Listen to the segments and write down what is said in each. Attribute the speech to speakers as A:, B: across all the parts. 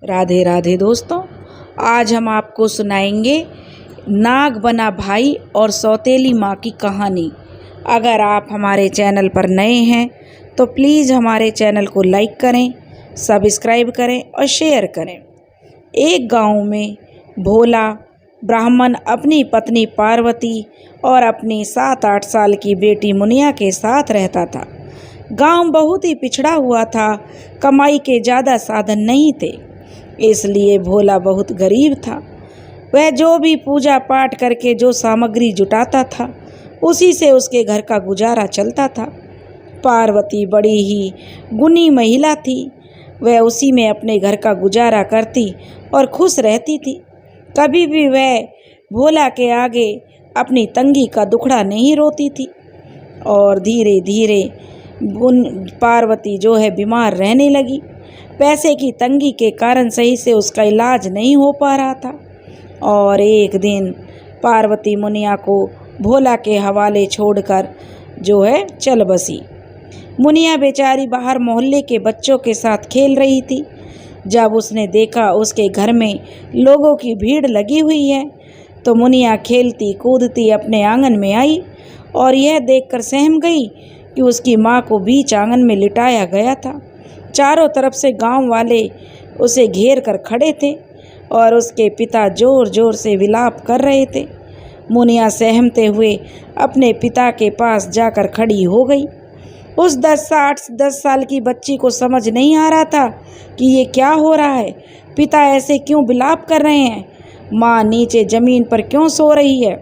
A: राधे राधे दोस्तों, आज हम आपको सुनाएंगे नाग बना भाई और सौतेली माँ की कहानी। अगर आप हमारे चैनल पर नए हैं तो प्लीज़ हमारे चैनल को लाइक करें, सब्सक्राइब करें और शेयर करें। एक गांव में भोला ब्राह्मण अपनी पत्नी पार्वती और अपनी 7-8 साल की बेटी मुनिया के साथ रहता था। गांव बहुत ही पिछड़ा हुआ था, कमाई के ज़्यादा साधन नहीं थे, इसलिए भोला बहुत गरीब था। वह जो भी पूजा पाठ करके जो सामग्री जुटाता था उसी से उसके घर का गुजारा चलता था। पार्वती बड़ी ही गुणी महिला थी, वह उसी में अपने घर का गुजारा करती और खुश रहती थी। कभी भी वह भोला के आगे अपनी तंगी का दुखड़ा नहीं रोती थी। और धीरे धीरे पार्वती जो है बीमार रहने लगी। पैसे की तंगी के कारण सही से उसका इलाज नहीं हो पा रहा था। और एक दिन पार्वती मुनिया को भोला के हवाले छोड़कर जो है चल बसी। मुनिया बेचारी बाहर मोहल्ले के बच्चों के साथ खेल रही थी। जब उसने देखा उसके घर में लोगों की भीड़ लगी हुई है तो मुनिया खेलती कूदती अपने आंगन में आई और यह देखकर सहम गई कि उसकी माँ को बीच आंगन में लिटाया गया था। चारों तरफ से गांव वाले उसे घेर कर खड़े थे और उसके पिता जोर जोर से विलाप कर रहे थे। मुनिया सहमते हुए अपने पिता के पास जाकर खड़ी हो गई। उस 10 साल की बच्ची को समझ नहीं आ रहा था कि ये क्या हो रहा है। पिता ऐसे क्यों विलाप कर रहे हैं, माँ नीचे ज़मीन पर क्यों सो रही है।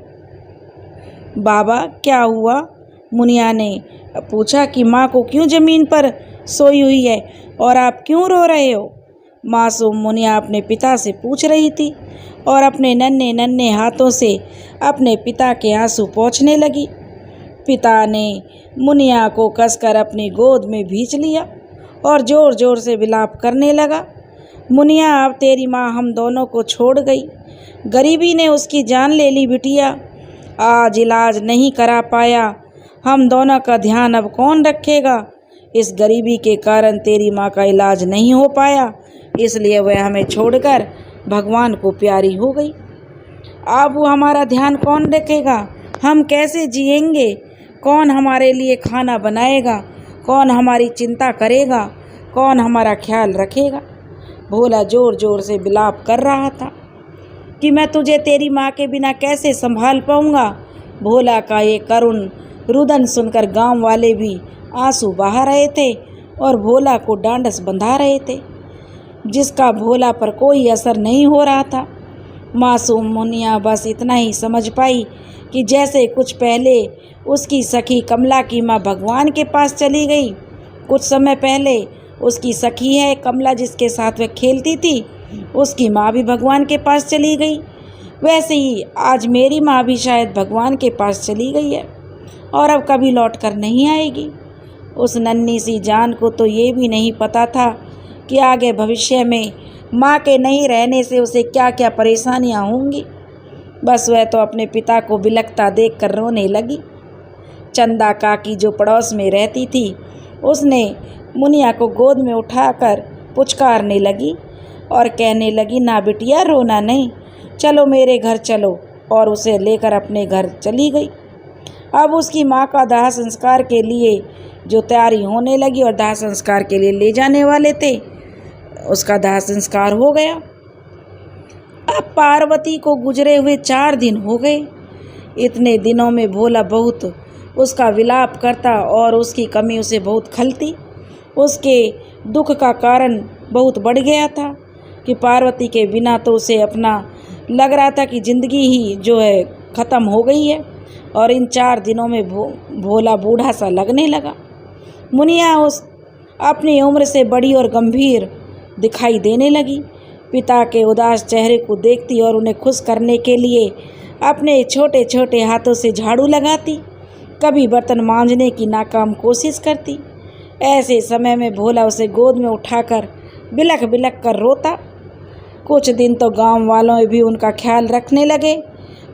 A: बाबा क्या हुआ, मुनिया ने पूछा कि माँ को क्यों ज़मीन पर सोई हुई है और आप क्यों रो रहे हो। मासूम मुनिया अपने पिता से पूछ रही थी और अपने नन्हे नन्हे हाथों से अपने पिता के आंसू पोंछने लगी। पिता ने मुनिया को कसकर अपनी गोद में भींच लिया और ज़ोर ज़ोर से विलाप करने लगा। मुनिया अब तेरी माँ हम दोनों को छोड़ गई, गरीबी ने उसकी जान ले ली बिटिया, आज इलाज नहीं करा पाया, हम दोनों का ध्यान अब कौन रखेगा। इस गरीबी के कारण तेरी माँ का इलाज नहीं हो पाया, इसलिए वह हमें छोड़कर भगवान को प्यारी हो गई। अब वो हमारा ध्यान कौन रखेगा, हम कैसे जिएंगे, कौन हमारे लिए खाना बनाएगा, कौन हमारी चिंता करेगा, कौन हमारा ख्याल रखेगा। भोला जोर जोर से विलाप कर रहा था कि मैं तुझे तेरी माँ के बिना कैसे संभाल पाऊँगा। भोला का ये करुण रुदन सुनकर गांव वाले भी आंसू बहा रहे थे और भोला को डांडस बंधा रहे थे, जिसका भोला पर कोई असर नहीं हो रहा था। मासूम मुनिया बस इतना ही समझ पाई कि जैसे कुछ पहले उसकी सखी कमला की माँ भगवान के पास चली गई, कुछ समय पहले उसकी सखी है कमला जिसके साथ वह खेलती थी, उसकी माँ भी भगवान के पास चली गई, वैसे ही आज मेरी माँ भी शायद भगवान के पास चली गई है और अब कभी लौट कर नहीं आएगी। उस नन्ही सी जान को तो ये भी नहीं पता था कि आगे भविष्य में माँ के नहीं रहने से उसे क्या क्या परेशानियाँ होंगी। बस वह तो अपने पिता को बिलखता देखकर रोने लगी। चंदा काकी जो पड़ोस में रहती थी, उसने मुनिया को गोद में उठाकर पुचकारने लगी और कहने लगी, ना बिटिया रोना नहीं, चलो मेरे घर चलो, और उसे लेकर अपने घर चली गई। अब उसकी माँ का दाह संस्कार के लिए जो तैयारी होने लगी और दाह संस्कार के लिए ले जाने वाले थे, उसका दाह संस्कार हो गया। अब पार्वती को गुजरे हुए 4 दिन हो गए। इतने दिनों में भोला बहुत उसका विलाप करता और उसकी कमी उसे बहुत खलती। उसके दुख का कारण बहुत बढ़ गया था कि पार्वती के बिना तो उसे अपना लग रहा था कि ज़िंदगी ही जो है ख़त्म हो गई है। और इन 4 दिनों में भोला बूढ़ा सा लगने लगा। मुनिया उस अपनी उम्र से बड़ी और गंभीर दिखाई देने लगी। पिता के उदास चेहरे को देखती और उन्हें खुश करने के लिए अपने छोटे छोटे हाथों से झाड़ू लगाती, कभी बर्तन मांजने की नाकाम कोशिश करती। ऐसे समय में भोला उसे गोद में उठाकर बिलख बिलख कर रोता। कुछ दिन तो गांव वालों भी उनका ख्याल रखने लगे,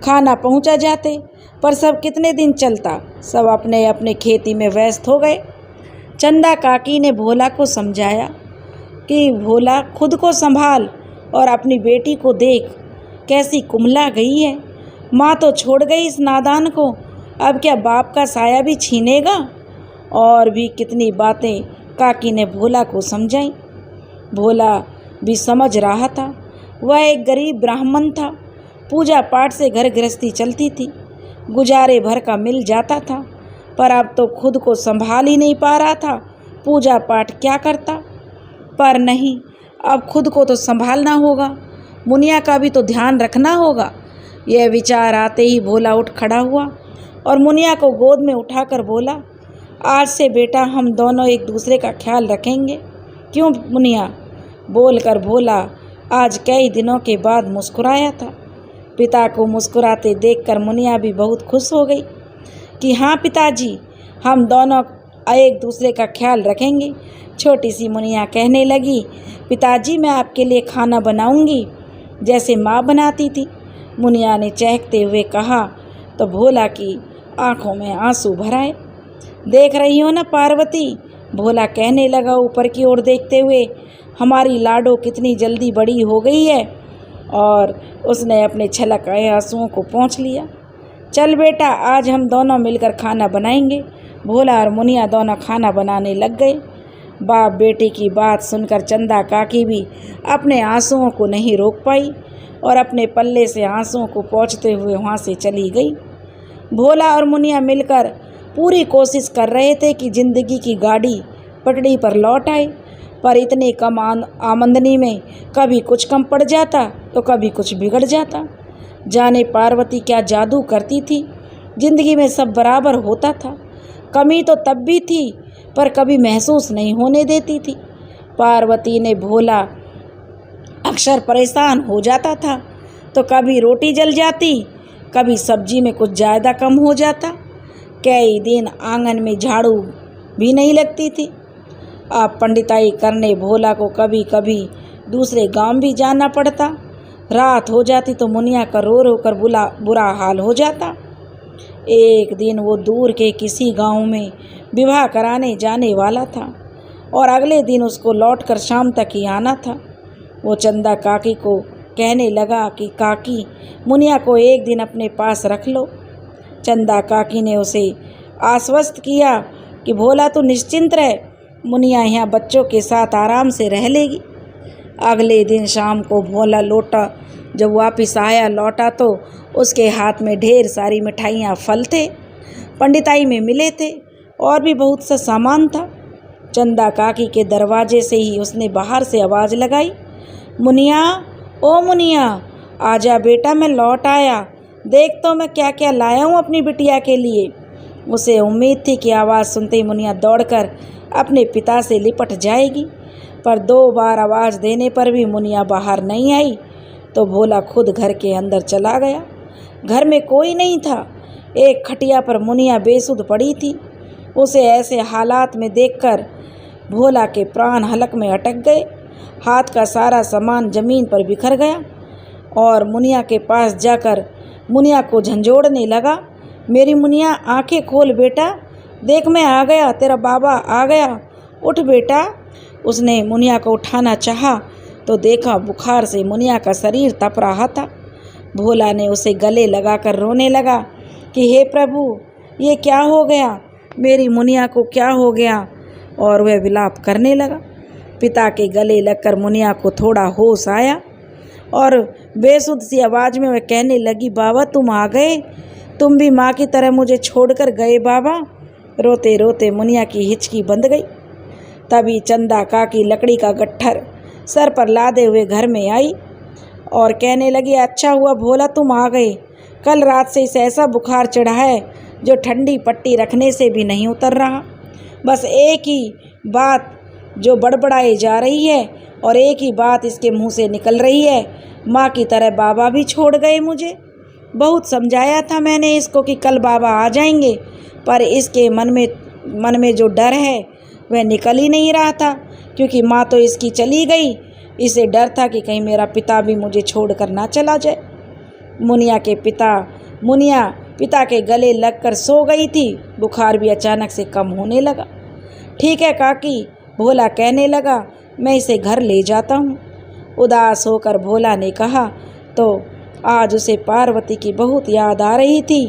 A: खाना पहुंचा जाते, पर सब कितने दिन चलता, सब अपने अपने खेती में व्यस्त हो गए। चंदा काकी ने भोला को समझाया कि भोला खुद को संभाल, और अपनी बेटी को देख कैसी कुम्हला गई है। माँ तो छोड़ गई इस नादान को, अब क्या बाप का साया भी छीनेगा। और भी कितनी बातें काकी ने भोला को समझाई। भोला भी समझ रहा था। वह एक गरीब ब्राह्मण था। पूजा पाठ से घर गृहस्थी चलती थी, गुजारे भर का मिल जाता था, पर अब तो खुद को संभाल ही नहीं पा रहा था। पूजा पाठ क्या करता, पर नहीं, अब खुद को तो संभालना होगा, मुनिया का भी तो ध्यान रखना होगा। यह विचार आते ही भोला उठ खड़ा हुआ और मुनिया को गोद में उठाकर बोला, आज से बेटा हम दोनों एक दूसरे का ख्याल रखेंगे। क्यों मुनिया? बोलकर भोला आज कई दिनों के बाद मुस्कुराया था। पिता को मुस्कुराते देखकर मुनिया भी बहुत खुश हो गई कि हाँ पिताजी, हम दोनों एक दूसरे का ख्याल रखेंगे। छोटी सी मुनिया कहने लगी, पिताजी मैं आपके लिए खाना बनाऊंगी जैसे माँ बनाती थी। मुनिया ने चहकते हुए कहा तो भोला की आंखों में आंसू भर आए। देख रही हो ना पार्वती, भोला कहने लगा ऊपर की ओर देखते हुए, हमारी लाडो कितनी जल्दी बड़ी हो गई है। और उसने अपने छलक आए आंसुओं को पोंछ लिया। चल बेटा, आज हम दोनों मिलकर खाना बनाएंगे। भोला और मुनिया दोनों खाना बनाने लग गए। बाप बेटी की बात सुनकर चंदा काकी भी अपने आंसुओं को नहीं रोक पाई और अपने पल्ले से आंसुओं को पोंछते हुए वहाँ से चली गई। भोला और मुनिया मिलकर पूरी कोशिश कर रहे थे कि जिंदगी की गाड़ी पटरी पर लौट आए, पर इतने कम आमदनी में कभी कुछ कम पड़ जाता तो कभी कुछ बिगड़ जाता। जाने पार्वती क्या जादू करती थी, जिंदगी में सब बराबर होता था। कमी तो तब भी थी पर कभी महसूस नहीं होने देती थी। पार्वती ने भोला अक्सर परेशान हो जाता था तो कभी रोटी जल जाती, कभी सब्जी में कुछ ज़्यादा कम हो जाता। कई दिन आंगन में झाड़ू भी नहीं लगती थी। अब पंडिताई करने भोला को कभी कभी दूसरे गांव भी जाना पड़ता। रात हो जाती तो मुनिया का रो रो कर बुरा हाल हो जाता। एक दिन वो दूर के किसी गांव में विवाह कराने जाने वाला था और अगले दिन उसको लौटकर शाम तक ही आना था। वो चंदा काकी को कहने लगा कि काकी, मुनिया को एक दिन अपने पास रख लो। चंदा काकी ने उसे आश्वस्त किया कि भोला तो निश्चिंत रहे, मुनिया यहाँ बच्चों के साथ आराम से रह लेगी। अगले दिन शाम को भोला जब वापस लौटा तो उसके हाथ में ढेर सारी मिठाइयाँ, फल थे, पंडिताई में मिले थे और भी बहुत सा सामान था। चंदा काकी के दरवाजे से ही उसने बाहर से आवाज़ लगाई, मुनिया, ओ मुनिया, आजा बेटा, मैं लौट आया। देख तो मैं क्या क्या लाया हूँ अपनी बिटिया के लिए। उसे उम्मीद थी कि आवाज़ सुनते ही मुनिया दौड़कर अपने पिता से लिपट जाएगी, पर 2 बार आवाज़ देने पर भी मुनिया बाहर नहीं आई तो भोला खुद घर के अंदर चला गया। घर में कोई नहीं था। एक खटिया पर मुनिया बेसुध पड़ी थी। उसे ऐसे हालात में देखकर भोला के प्राण हलक में अटक गए। हाथ का सारा सामान जमीन पर बिखर गया और मुनिया के पास जाकर मुनिया को झंझोड़ने लगा, मेरी मुनिया, आंखें खोल बेटा, देख मैं आ गया, तेरा बाबा आ गया, उठ बेटा। उसने मुनिया को उठाना चाहा तो देखा बुखार से मुनिया का शरीर तप रहा था। भोला ने उसे गले लगाकर रोने लगा कि हे प्रभु, ये क्या हो गया, मेरी मुनिया को क्या हो गया। और वह विलाप करने लगा। पिता के गले लगकर मुनिया को थोड़ा होश आया और बेसुध सी आवाज़ में वह कहने लगी, बाबा तुम आ गए, तुम भी माँ की तरह मुझे छोड़कर गए बाबा। रोते रोते मुनिया की हिचकी बंध गई। तभी चंदा काकी लकड़ी का गट्ठर सर पर लादे हुए घर में आई और कहने लगी, अच्छा हुआ भोला तुम आ गए, कल रात से इसे ऐसा बुखार चढ़ा है जो ठंडी पट्टी रखने से भी नहीं उतर रहा। बस एक ही बात जो बड़बड़ाई जा रही है और एक ही बात इसके मुंह से निकल रही है, माँ की तरह बाबा भी छोड़ गए मुझे। बहुत समझाया था मैंने इसको कि कल बाबा आ जाएंगे, पर इसके मन में जो डर है वह निकल ही नहीं रहा था, क्योंकि माँ तो इसकी चली गई। इसे डर था कि कहीं मेरा पिता भी मुझे छोड़कर ना चला जाए। मुनिया पिता के गले लगकर सो गई थी। बुखार भी अचानक से कम होने लगा। ठीक है काकी, भोला कहने लगा, मैं इसे घर ले जाता हूँ। उदास होकर भोला ने कहा। तो आज उसे पार्वती की बहुत याद आ रही थी।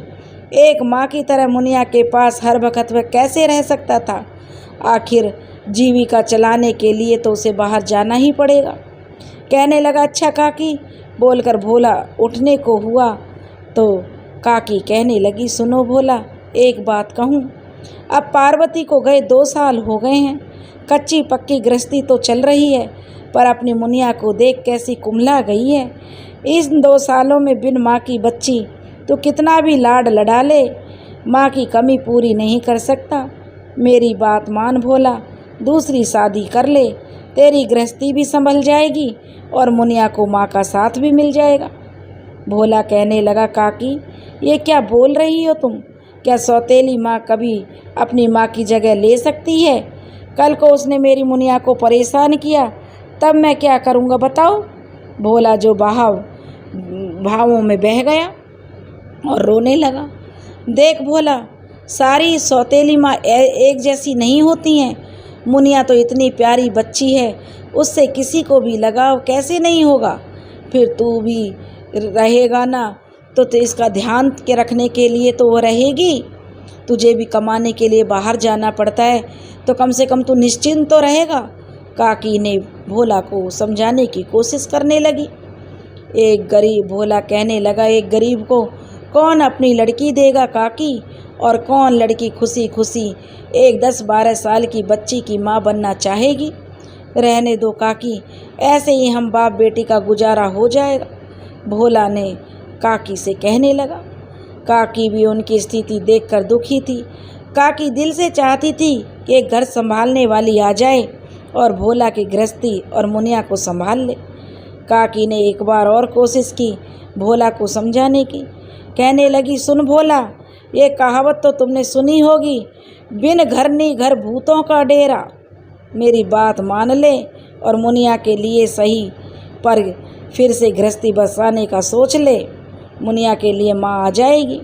A: एक माँ की तरह मुनिया के पास हर वक्त वह कैसे रह सकता था। आखिर जीविका चलाने के लिए तो उसे बाहर जाना ही पड़ेगा। कहने लगा, अच्छा काकी, बोलकर भोला उठने को हुआ तो काकी कहने लगी, सुनो भोला, एक बात कहूँ। अब पार्वती को गए 2 साल हो गए हैं। कच्ची पक्की गृहस्थी तो चल रही है, पर अपनी मुनिया को देख कैसी कुम्हला गई है। इन 2 सालों में बिन माँ की बच्ची तो कितना भी लाड लड़ा ले, माँ की कमी पूरी नहीं कर सकता। मेरी बात मान भोला, दूसरी शादी कर ले, तेरी गृहस्थी भी संभल जाएगी और मुनिया को माँ का साथ भी मिल जाएगा। भोला कहने लगा, काकी, ये क्या बोल रही हो तुम? क्या सौतेली माँ कभी अपनी माँ की जगह ले सकती है? कल को उसने मेरी मुनिया को परेशान किया, तब मैं क्या करूँगा बताओ? भोला जो भावों में बह गया और रोने लगा। देख भोला, सारी सौतेली माँ एक जैसी नहीं होती हैं। मुनिया तो इतनी प्यारी बच्ची है, उससे किसी को भी लगाव कैसे नहीं होगा। फिर तू भी रहेगा ना, तो इसका ध्यान के रखने के लिए तो वो रहेगी। तुझे भी कमाने के लिए बाहर जाना पड़ता है, तो कम से कम तू निश्चिंत तो रहेगा। काकी ने भोला को समझाने की कोशिश करने लगी। भोला कहने लगा, एक गरीब को कौन अपनी लड़की देगा काकी, और कौन लड़की खुशी खुशी एक 10-12 साल की बच्ची की माँ बनना चाहेगी। रहने दो काकी, ऐसे ही हम बाप बेटी का गुजारा हो जाएगा, भोला ने काकी से कहने लगा। काकी भी उनकी स्थिति देखकर दुखी थी। काकी दिल से चाहती थी कि एक घर संभालने वाली आ जाए और भोला की गृहस्थी और मुनिया को संभाल ले। काकी ने एक बार और कोशिश की भोला को समझाने की। कहने लगी, सुन भोला, ये कहावत तो तुमने सुनी होगी, बिन घर नहीं घर भूतों का डेरा। मेरी बात मान ले और मुनिया के लिए सही पर फिर से गृहस्थी बसाने का सोच ले, मुनिया के लिए माँ आ जाएगी।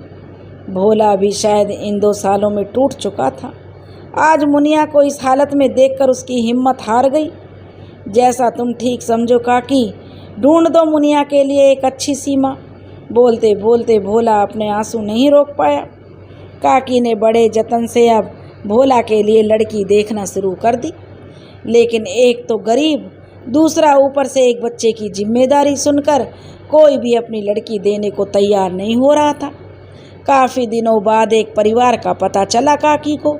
A: भोला भी शायद इन 2 सालों में टूट चुका था। आज मुनिया को इस हालत में देखकर उसकी हिम्मत हार गई। जैसा तुम ठीक समझो काकी, ढूंढ दो मुनिया के लिए एक अच्छी सी माँ। बोलते बोलते भोला अपने आंसू नहीं रोक पाया। काकी ने बड़े जतन से अब भोला के लिए लड़की देखना शुरू कर दी, लेकिन एक तो गरीब, दूसरा ऊपर से एक बच्चे की जिम्मेदारी सुनकर कोई भी अपनी लड़की देने को तैयार नहीं हो रहा था। काफ़ी दिनों बाद एक परिवार का पता चला काकी को,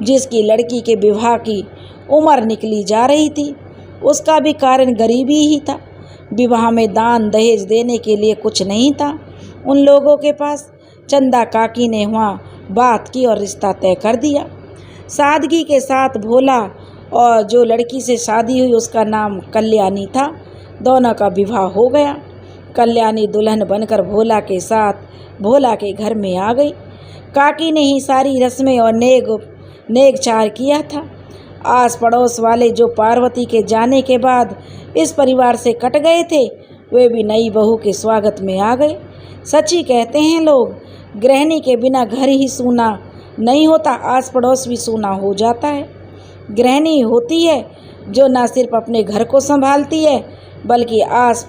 A: जिसकी लड़की के विवाह की उम्र निकली जा रही थी। उसका भी कारण गरीबी ही था। विवाह में दान दहेज देने के लिए कुछ नहीं था उन लोगों के पास। चंदा काकी ने वहाँ बात की और रिश्ता तय कर दिया। सादगी के साथ भोला और जो लड़की से शादी हुई उसका नाम कल्याणी था, दोनों का विवाह हो गया। कल्याणी दुल्हन बनकर भोला के साथ भोला के घर में आ गई। काकी ने ही सारी रस्में और नेक चार किया था। आस पड़ोस वाले जो पार्वती के जाने के बाद इस परिवार से कट गए थे, वे भी नई बहू के स्वागत में आ गए। सच्ची कहते हैं लोग, गृहिणी के बिना घर ही सूना नहीं होता, आस पड़ोस भी सूना हो जाता है। गृहिणी होती है जो न सिर्फ अपने घर को संभालती है, बल्कि आस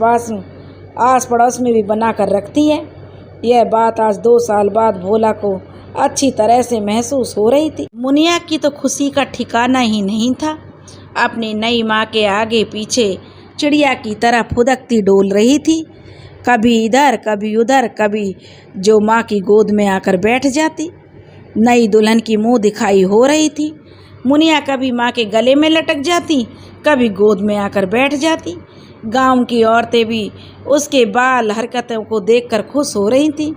A: पड़ोस में भी बना कर रखती है। यह बात आज 2 साल बाद भोला को अच्छी तरह से महसूस हो रही थी। मुनिया की तो खुशी का ठिकाना ही नहीं था। अपनी नई माँ के आगे पीछे चिड़िया की तरह फुदकती डोल रही थी, कभी इधर कभी उधर, कभी जो माँ की गोद में आकर बैठ जाती। नई दुल्हन की मुँह दिखाई हो रही थी। मुनिया कभी माँ के गले में लटक जाती, कभी गोद में आकर बैठ जाती। गांव की औरतें भी उसके बाल हरकतों को देखकर खुश हो रही थीं।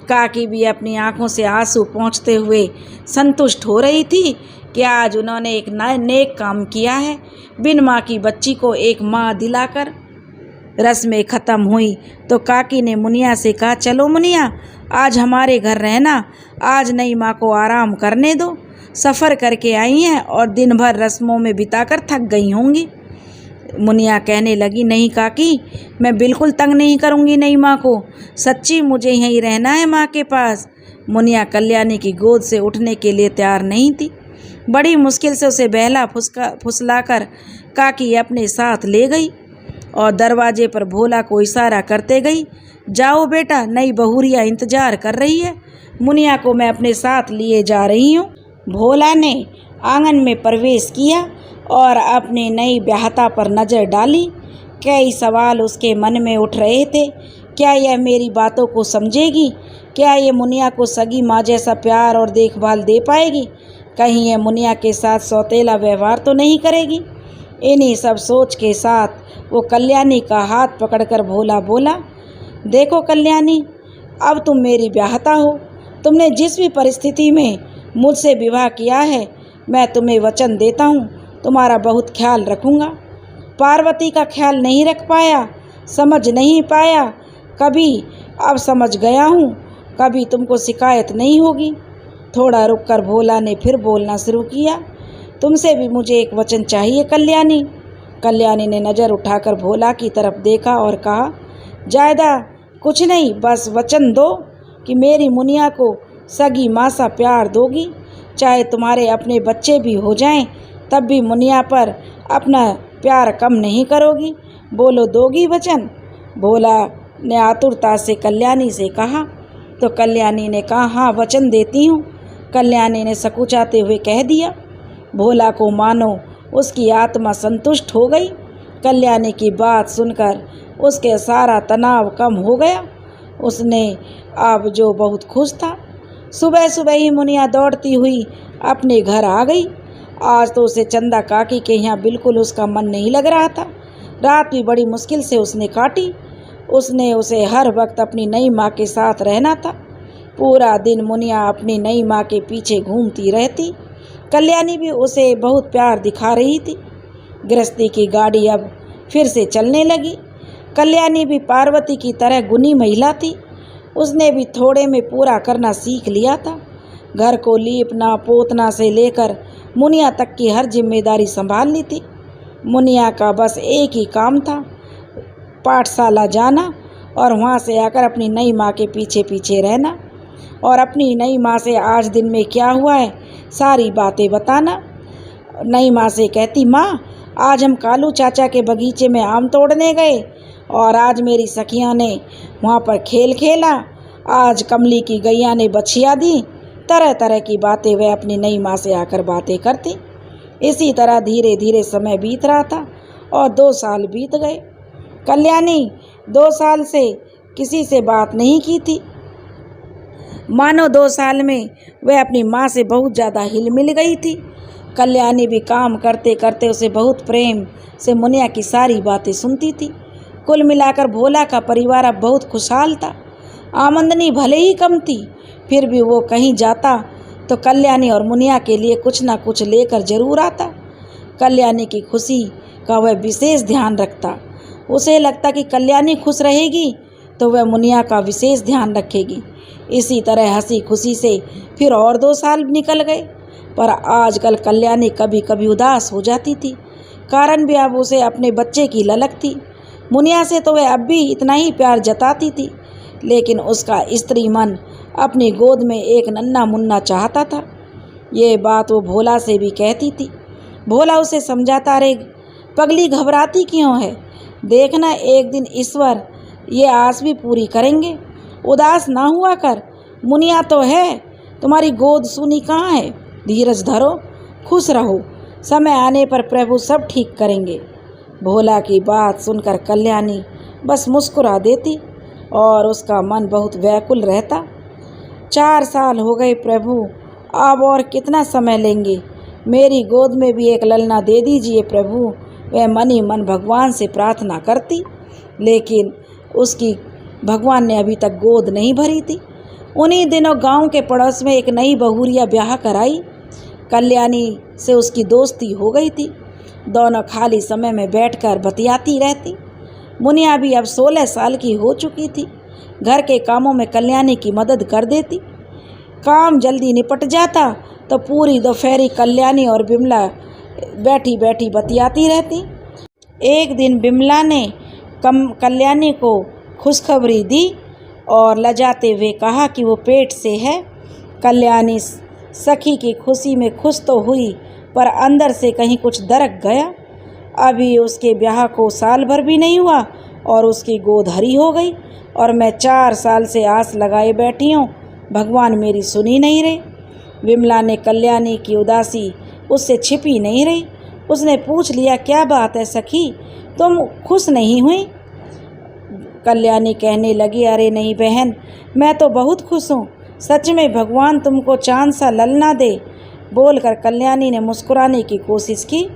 A: काकी भी अपनी आंखों से आंसू पोंछते हुए संतुष्ट हो रही थी कि आज उन्होंने एक नेक काम किया है, बिन माँ की बच्ची को एक माँ दिलाकर। रस्में ख़त्म हुई तो काकी ने मुनिया से कहा, चलो मुनिया, आज हमारे घर रहना, आज नई माँ को आराम करने दो। सफ़र करके आई हैं और दिन भर रस्मों में बिताकर थक गई होंगी। मुनिया कहने लगी, नहीं काकी, मैं बिल्कुल तंग नहीं करूँगी नई माँ को, सच्ची मुझे यहीं रहना है माँ के पास। मुनिया कल्याणी की गोद से उठने के लिए तैयार नहीं थी। बड़ी मुश्किल से उसे बहला फुसलाकर काकी अपने साथ ले गई। और दरवाजे पर भोला को इशारा करते गई, जाओ बेटा, नई बहुरिया इंतजार कर रही है, मुनिया को मैं अपने साथ लिए जा रही हूँ। भोला ने आंगन में प्रवेश किया और अपनी नई ब्याहता पर नज़र डाली। कई सवाल उसके मन में उठ रहे थे। क्या यह मेरी बातों को समझेगी? क्या ये मुनिया को सगी माँ जैसा प्यार और देखभाल दे पाएगी? कहीं यह मुनिया के साथ सौतेला व्यवहार तो नहीं करेगी? इन्हीं सब सोच के साथ वो कल्याणी का हाथ पकड़कर भोला बोला, देखो कल्याणी, अब तुम मेरी ब्याहता हो। तुमने जिस भी परिस्थिति में मुझसे विवाह किया है, मैं तुम्हें वचन देता हूँ तुम्हारा बहुत ख्याल रखूँगा। पार्वती का ख्याल नहीं रख पाया, समझ नहीं पाया कभी, अब समझ गया हूँ, कभी तुमको शिकायत नहीं होगी। थोड़ा रुककर भोला ने फिर बोलना शुरू किया, तुमसे भी मुझे एक वचन चाहिए कल्याणी। कल्याणी ने नज़र उठाकर भोला की तरफ देखा और कहा, ज़्यादा कुछ नहीं, बस वचन दो कि मेरी मुनिया को सगी माँ सा प्यार दोगी। चाहे तुम्हारे अपने बच्चे भी हो जाएं, तब भी मुनिया पर अपना प्यार कम नहीं करोगी। बोलो, दोगी वचन? भोला ने आतुरता से कल्याणी से कहा। तो कल्याणी ने कहा, हाँ वचन देती हूँ। कल्याणी ने सकुचाते हुए कह दिया। भोला को मानो उसकी आत्मा संतुष्ट हो गई। कल्याणी की बात सुनकर उसके सारा तनाव कम हो गया। उसने अब जो बहुत खुश था। सुबह सुबह ही मुनिया दौड़ती हुई अपने घर आ गई। आज तो उसे चंदा काकी के यहाँ बिल्कुल उसका मन नहीं लग रहा था। रात भी बड़ी मुश्किल से उसने काटी। उसे हर वक्त अपनी नई माँ के साथ रहना था। पूरा दिन मुनिया अपनी नई माँ के पीछे घूमती रहती। कल्याणी भी उसे बहुत प्यार दिखा रही थी। गृहस्थी की गाड़ी अब फिर से चलने लगी। कल्याणी भी पार्वती की तरह गुणी महिला थी। उसने भी थोड़े में पूरा करना सीख लिया था। घर को लीपना पोतना से लेकर मुनिया तक की हर जिम्मेदारी संभाल ली थी। मुनिया का बस एक ही काम था, पाठशाला जाना और वहाँ से आकर अपनी नई माँ के पीछे पीछे रहना और अपनी नई माँ से आज दिन में क्या हुआ है सारी बातें बताना। नई माँ से कहती, माँ आज हम कालू चाचा के बगीचे में आम तोड़ने गए और आज मेरी सखियाँ ने वहाँ पर खेल खेला, आज कमली की गैया ने बछिया दी। तरह तरह की बातें वह अपनी नई माँ से आकर बातें करती। इसी तरह धीरे धीरे समय बीत रहा था और 2 साल बीत गए। कल्याणी 2 साल से किसी से बात नहीं की थी। मानो 2 साल में वह अपनी माँ से बहुत ज़्यादा हिल मिल गई थी। कल्याणी भी काम करते करते उसे बहुत प्रेम से मुनिया की सारी बातें सुनती थी। कुल मिलाकर भोला का परिवार अब बहुत खुशहाल था। आमदनी भले ही कम थी, फिर भी वो कहीं जाता तो कल्याणी और मुनिया के लिए कुछ ना कुछ लेकर जरूर आता। कल्याणी की खुशी का वह विशेष ध्यान रखता। उसे लगता कि कल्याणी खुश रहेगी तो वह मुनिया का विशेष ध्यान रखेगी। इसी तरह हंसी खुशी से फिर और 2 साल निकल गए। पर आजकल कल्याणी कभी कभी उदास हो जाती थी। कारण भी अब उसे अपने बच्चे की ललक थी। मुनिया से तो वह अब भी इतना ही प्यार जताती थी, लेकिन उसका स्त्री मन अपनी गोद में एक नन्हा मुन्ना चाहता था। ये बात वो भोला से भी कहती थी। भोला उसे समझाता रहे, पगली घबराती क्यों है, देखना एक दिन ईश्वर ये आस भी पूरी करेंगे। उदास ना हुआ कर, मुनिया तो है, तुम्हारी गोद सूनी कहाँ है। धीरज धरो, खुश रहो, समय आने पर प्रभु सब ठीक करेंगे। भोला की बात सुनकर कल्याणी बस मुस्कुरा देती और उसका मन बहुत व्याकुल रहता। 4 साल हो गए प्रभु, अब और कितना समय लेंगे। मेरी गोद में भी एक ललना दे दीजिए प्रभु। वह मन ही मन भगवान से प्रार्थना करती, लेकिन उसकी भगवान ने अभी तक गोद नहीं भरी थी। उन्हीं दिनों गांव के पड़ोस में एक नई बहुरिया ब्याह कराई। कल्याणी से उसकी दोस्ती हो गई थी। दोनों खाली समय में बैठकर बतियाती रहती। मुनिया भी अब 16 साल की हो चुकी थी। घर के कामों में कल्याणी की मदद कर देती। काम जल्दी निपट जाता तो पूरी दोपहरी कल्याणी और बिमला बैठी बैठी बतियाती रहती। एक दिन बिमला ने कल्याणी को खुशखबरी दी और लजाते हुए कहा कि वो पेट से है। कल्याणी सखी की खुशी में खुश तो हुई, पर अंदर से कहीं कुछ दरक गया। अभी उसके ब्याह को साल भर भी नहीं हुआ और उसकी गोद हरी हो गई, और मैं 4 साल से आस लगाए बैठी हूँ, भगवान मेरी सुनी नहीं रहे। विमला ने कल्याणी की उदासी उससे छिपी नहीं रही। उसने पूछ लिया, क्या बात है सखी, तुम खुश नहीं हुई? कल्याणी कहने लगी, अरे नहीं बहन, मैं तो बहुत खुश हूँ, सच में भगवान तुमको चांद सा ललना दे। बोलकर कल्याणी ने मुस्कुराने की कोशिश की।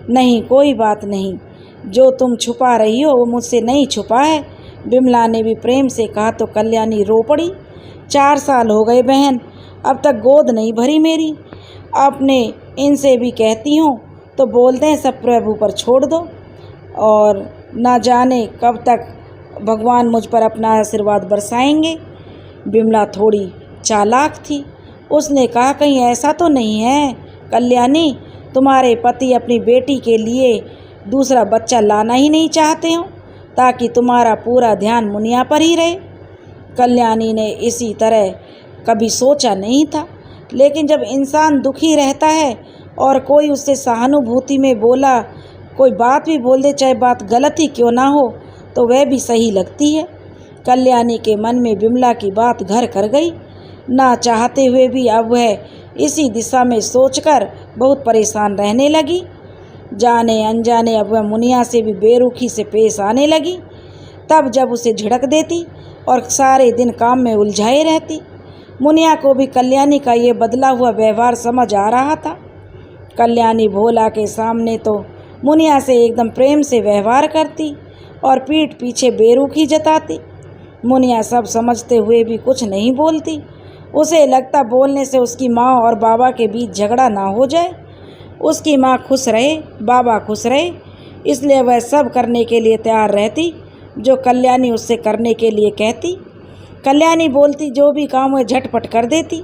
A: नहीं, कोई बात नहीं, जो तुम छुपा रही हो वो मुझसे नहीं छुपा है, विमला ने भी प्रेम से कहा। तो कल्याणी रो पड़ी। 4 साल हो गए बहन, अब तक गोद नहीं भरी मेरी। अपने इनसे भी कहती हूँ तो बोलते हैं सब प्रभु पर छोड़ दो, और ना जाने कब तक भगवान मुझ पर अपना आशीर्वाद बरसाएंगे। विमला थोड़ी चालाक थी। उसने कहा, कहीं ऐसा तो नहीं है कल्याणी, तुम्हारे पति अपनी बेटी के लिए दूसरा बच्चा लाना ही नहीं चाहते हो, ताकि तुम्हारा पूरा ध्यान मुनिया पर ही रहे? कल्याणी ने इसी तरह कभी सोचा नहीं था, लेकिन जब इंसान दुखी रहता है और कोई उससे सहानुभूति में बोला कोई बात भी बोल दे, चाहे बात गलत ही क्यों ना हो, तो वह भी सही लगती है। कल्याणी के मन में विमला की बात घर कर गई। ना चाहते हुए भी अब वह इसी दिशा में सोचकर बहुत परेशान रहने लगी। जाने अनजाने अब वह मुनिया से भी बेरुखी से पेश आने लगी। तब जब उसे झिड़क देती और सारे दिन काम में उलझाए रहती। मुनिया को भी कल्याणी का ये बदला हुआ व्यवहार समझ आ रहा था। कल्याणी भोला के सामने तो मुनिया से एकदम प्रेम से व्यवहार करती और पीठ पीछे बेरुखी जताती। मुनिया सब समझते हुए भी कुछ नहीं बोलती। उसे लगता बोलने से उसकी माँ और बाबा के बीच झगड़ा ना हो जाए। उसकी माँ खुश रहे, बाबा खुश रहे, इसलिए वह सब करने के लिए तैयार रहती जो कल्याणी उससे करने के लिए कहती। कल्याणी बोलती जो भी काम वह झटपट कर देती।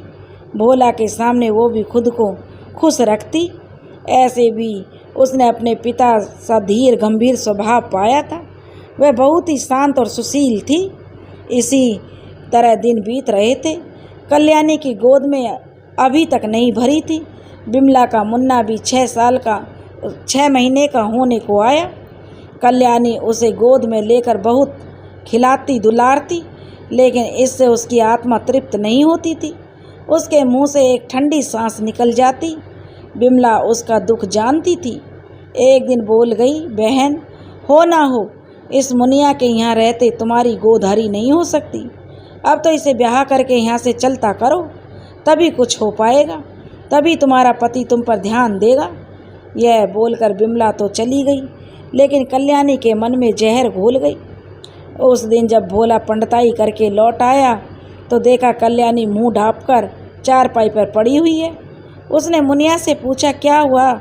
A: भोला के सामने वो भी खुद को खुश रखती। ऐसे भी उसने अपने पिता सा धीर गंभीर स्वभाव पाया था। वह बहुत ही शांत और सुशील थी। इसी तरह दिन बीत रहे थे। कल्याणी की गोद में अभी तक नहीं भरी थी। विमला का मुन्ना भी 6 महीने का होने को आया। कल्याणी उसे गोद में लेकर बहुत खिलाती दुलारती, लेकिन इससे उसकी आत्मा तृप्त नहीं होती थी। उसके मुंह से एक ठंडी सांस निकल जाती। विमला उसका दुख जानती थी। एक दिन बोल गई, बहन, हो ना हो, इस मुनिया के यहाँ रहते तुम्हारी गोद हरी नहीं हो सकती। अब तो इसे ब्याह करके यहाँ से चलता करो, तभी कुछ हो पाएगा, तभी तुम्हारा पति तुम पर ध्यान देगा। यह बोलकर विमला तो चली गई, लेकिन कल्याणी के मन में जहर घोल गई। उस दिन जब भोला पंडिताई करके लौट आया तो देखा कल्याणी मुंह ढाँपकर चारपाई पर पड़ी हुई है। उसने मुनिया से पूछा, क्या हुआ,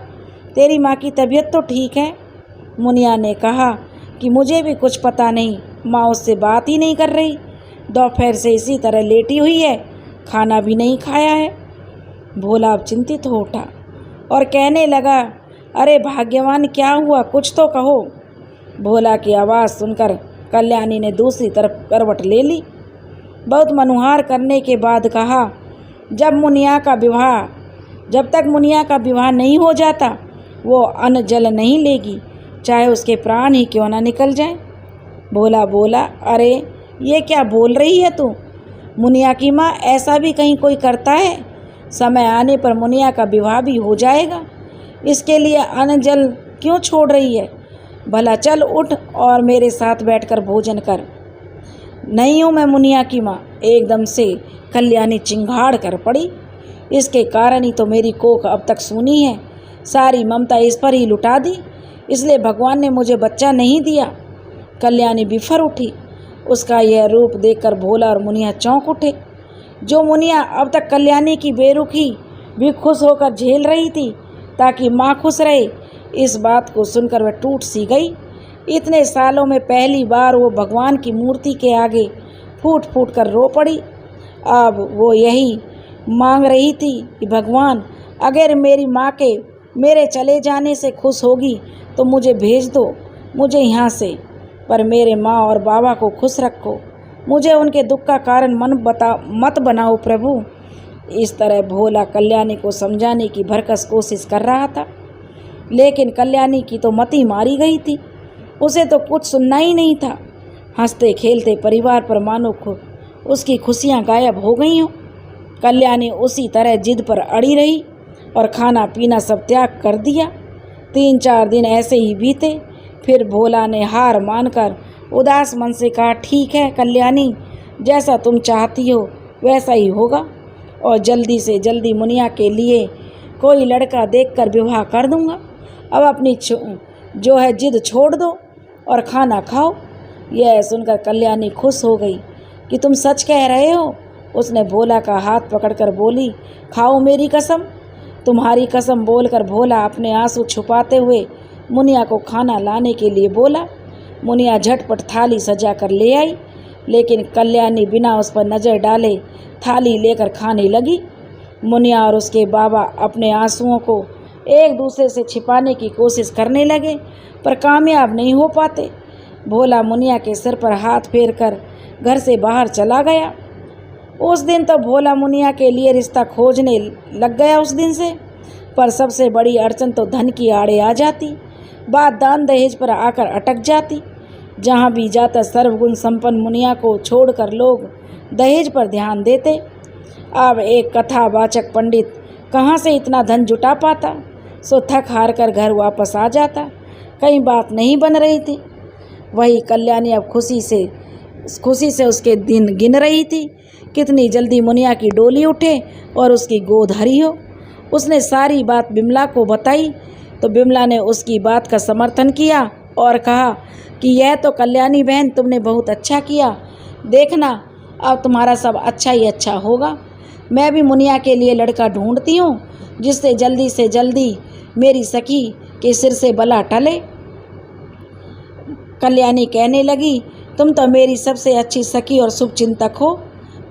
A: तेरी माँ की तबीयत तो ठीक है? मुनिया ने कहा कि मुझे भी कुछ पता नहीं, माँ उससे बात ही नहीं कर रही, दोपहर से इसी तरह लेटी हुई है, खाना भी नहीं खाया है। भोला अब चिंतित हो उठा और कहने लगा, अरे भाग्यवान, क्या हुआ, कुछ तो कहो। भोला की आवाज़ सुनकर कल्याणी ने दूसरी तरफ करवट ले ली। बहुत मनुहार करने के बाद कहा, जब तक मुनिया का विवाह नहीं हो जाता वो अन्न जल नहीं लेगी, चाहे उसके प्राण ही क्यों ना निकल जाए। भोला बोला, अरे ये क्या बोल रही है तू? मुनिया की माँ, ऐसा भी कहीं कोई करता है? समय आने पर मुनिया का विवाह भी हो जाएगा, इसके लिए अन्न जल क्यों छोड़ रही है? भला चल उठ और मेरे साथ बैठकर भोजन कर। नहीं हूँ मैं मुनिया की माँ, एकदम से कल्याणी चिंगाड़ कर पड़ी। इसके कारण ही तो मेरी कोख अब तक सूनी है, सारी ममता इस पर ही लुटा दी, इसलिए भगवान ने मुझे बच्चा नहीं दिया। कल्याणी बिफर उठी। उसका यह रूप देखकर भोला और मुनिया चौंक उठे। जो मुनिया अब तक कल्याणी की बेरुखी भी खुश होकर झेल रही थी ताकि माँ खुश रहे, इस बात को सुनकर वह टूट सी गई। इतने सालों में पहली बार वो भगवान की मूर्ति के आगे फूट फूट कर रो पड़ी। अब वो यही मांग रही थी कि भगवान, अगर मेरी माँ के मेरे चले जाने से खुश होगी तो मुझे भेज दो, मुझे यहाँ से, पर मेरे माँ और बाबा को खुश रखो, मुझे उनके दुख का कारण मत बनाओ प्रभु। इस तरह भोला कल्याणी को समझाने की भरकस कोशिश कर रहा था। लेकिन कल्याणी की तो मति मारी गई थी, उसे तो कुछ सुनना ही नहीं था। हंसते खेलते परिवार पर मानो उसकी खुशियाँ गायब हो गई हों। कल्याणी उसी तरह जिद पर अड़ी रही और खाना पीना सब त्याग कर दिया। 3-4 दिन ऐसे ही बीते। फिर भोला ने हार मानकर उदास मन से कहा, ठीक है कल्याणी, जैसा तुम चाहती हो वैसा ही होगा, और जल्दी से जल्दी मुनिया के लिए कोई लड़का देखकर विवाह कर दूंगा। अब अपनी जो है जिद छोड़ दो और खाना खाओ। यह सुनकर कल्याणी खुश हो गई कि तुम सच कह रहे हो। उसने भोला का हाथ पकड़कर बोली, खाओ मेरी कसम। तुम्हारी कसम बोलकर भोला अपने आंसू छुपाते हुए मुनिया को खाना लाने के लिए बोला। मुनिया झटपट थाली सजा कर ले आई, लेकिन कल्याणी बिना उस पर नज़र डाले थाली लेकर खाने लगी। मुनिया और उसके बाबा अपने आंसुओं को एक दूसरे से छिपाने की कोशिश करने लगे, पर कामयाब नहीं हो पाते। भोला मुनिया के सिर पर हाथ फेर कर घर से बाहर चला गया। उस दिन तो भोला मुनिया के लिए रिश्ता खोजने लग गया उस दिन से। पर सबसे बड़ी अड़चन तो धन की आड़े आ जाती। बात दान दहेज पर आकर अटक जाती। जहाँ भी जाता सर्वगुण संपन्न मुनिया को छोड़कर लोग दहेज पर ध्यान देते। अब एक कथावाचक पंडित कहाँ से इतना धन जुटा पाता, सो थक हार कर घर वापस आ जाता। कहीं बात नहीं बन रही थी। वही कल्याणी अब खुशी से उसके दिन गिन रही थी, कितनी जल्दी मुनिया की डोली उठे और उसकी गोद हरी हो। उसने सारी बात बिमला को बताई तो बिमला ने उसकी बात का समर्थन किया और कहा कि यह तो कल्याणी बहन तुमने बहुत अच्छा किया, देखना अब तुम्हारा सब अच्छा ही अच्छा होगा। मैं भी मुनिया के लिए लड़का ढूंढती हूँ जिससे जल्दी से जल्दी मेरी सखी के सिर से बला टले। कल्याणी कहने लगी, तुम तो मेरी सबसे अच्छी सखी और शुभ चिंतक हो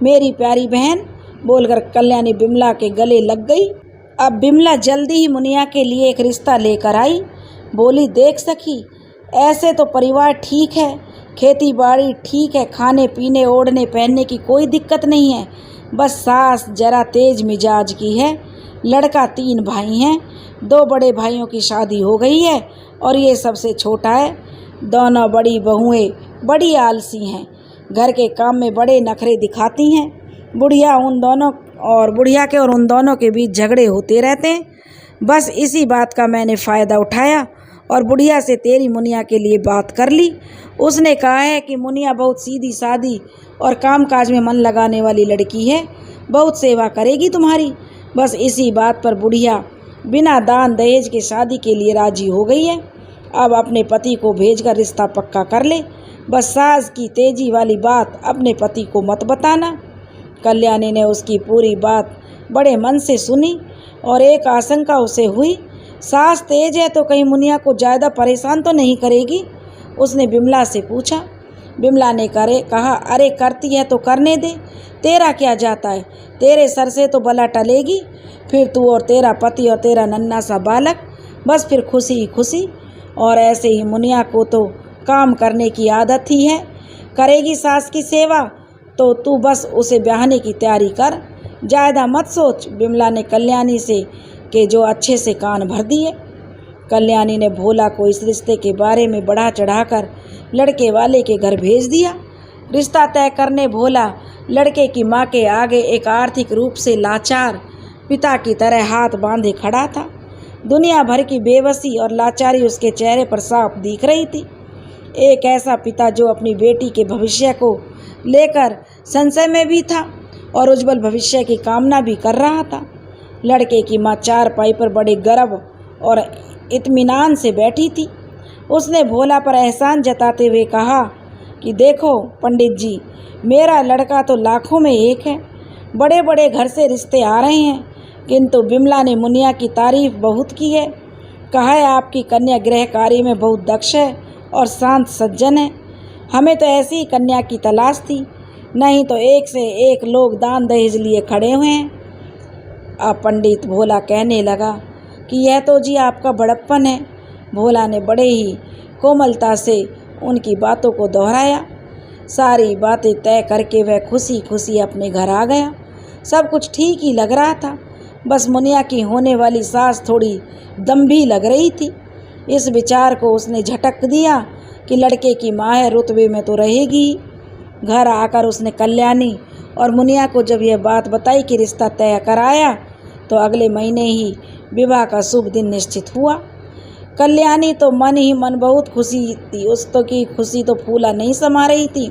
A: मेरी प्यारी बहन। बोलकर कल्याणी बिमला के गले लग गई। अब बिमला जल्दी ही मुनिया के लिए एक रिश्ता लेकर आई। बोली, देख सखी, ऐसे तो परिवार ठीक है, खेती बाड़ी ठीक है, खाने पीने ओढ़ने पहनने की कोई दिक्कत नहीं है, बस सास जरा तेज मिजाज की है। लड़का 3 भाई हैं, 2 बड़े भाइयों की शादी हो गई है और ये सबसे छोटा है। दोनों बड़ी बहुएं बड़ी आलसी हैं, घर के काम में बड़े नखरे दिखाती हैं। बुढ़िया के और उन दोनों के बीच झगड़े होते रहते हैं। बस इसी बात का मैंने फ़ायदा उठाया और बुढ़िया से तेरी मुनिया के लिए बात कर ली। उसने कहा है कि मुनिया बहुत सीधी सादी और कामकाज में मन लगाने वाली लड़की है, बहुत सेवा करेगी तुम्हारी। बस इसी बात पर बुढ़िया बिना दान दहेज के शादी के लिए राजी हो गई है। अब अपने पति को भेजकर रिश्ता पक्का कर ले। बस सास की तेजी वाली बात अपने पति को मत बताना। कल्याणी ने उसकी पूरी बात बड़े मन से सुनी और एक आशंका उसे हुई, सास तेज है तो कहीं मुनिया को ज़्यादा परेशान तो नहीं करेगी। उसने बिमला से पूछा। बिमला ने कहा, अरे करती है तो करने दे, तेरा क्या जाता है, तेरे सर से तो बला टलेगी, फिर तू और तेरा पति और तेरा नन्हा सा बालक, बस फिर खुशी ही खुशी। और ऐसे ही मुनिया को तो काम करने की आदत ही है, करेगी सास की सेवा, तो तू बस उसे ब्याहने की तैयारी कर, ज़्यादा मत सोच। बिमला ने कल्याणी से के जो अच्छे से कान भर दिए। कल्याणी ने भोला को इस रिश्ते के बारे में बढ़ा चढ़ाकर लड़के वाले के घर भेज दिया। रिश्ता तय करने भोला लड़के की माँ के आगे एक आर्थिक रूप से लाचार पिता की तरह हाथ बांधे खड़ा था। दुनिया भर की बेबसी और लाचारी उसके चेहरे पर साफ दिख रही थी। एक ऐसा पिता जो अपनी बेटी के भविष्य को लेकर संशय में भी था और उज्जवल भविष्य की कामना भी कर रहा था। लड़के की माँ चारपाई पर बड़े गर्व और इत्मीनान से बैठी थी। उसने भोला पर एहसान जताते हुए कहा कि देखो पंडित जी, मेरा लड़का तो लाखों में एक है, बड़े बड़े घर से रिश्ते आ रहे हैं, किंतु बिमला ने मुनिया की तारीफ बहुत की है। कहा है आपकी कन्या गृह कार्य में बहुत दक्ष है और शांत सज्जन है। हमें तो ऐसी ही कन्या की तलाश थी, नहीं तो एक से एक लोग दान दहेज लिए खड़े हुए हैं। अब पंडित भोला कहने लगा कि यह तो जी आपका बड़प्पन है। भोला ने बड़े ही कोमलता से उनकी बातों को दोहराया। सारी बातें तय करके वह खुशी खुशी अपने घर आ गया। सब कुछ ठीक ही लग रहा था। बस मुनिया की होने वाली सास थोड़ी दम्भी लग रही थी। इस विचार को उसने झटक दिया कि लड़के की माँ है, रुतबे में तो रहेगी। घर आकर उसने कल्याणी और मुनिया को जब यह बात बताई कि रिश्ता तय कराया, तो अगले महीने ही विवाह का शुभ दिन निश्चित हुआ। कल्याणी तो मन ही मन बहुत खुशी थी। उसको की खुशी तो फूला नहीं समा रही थी,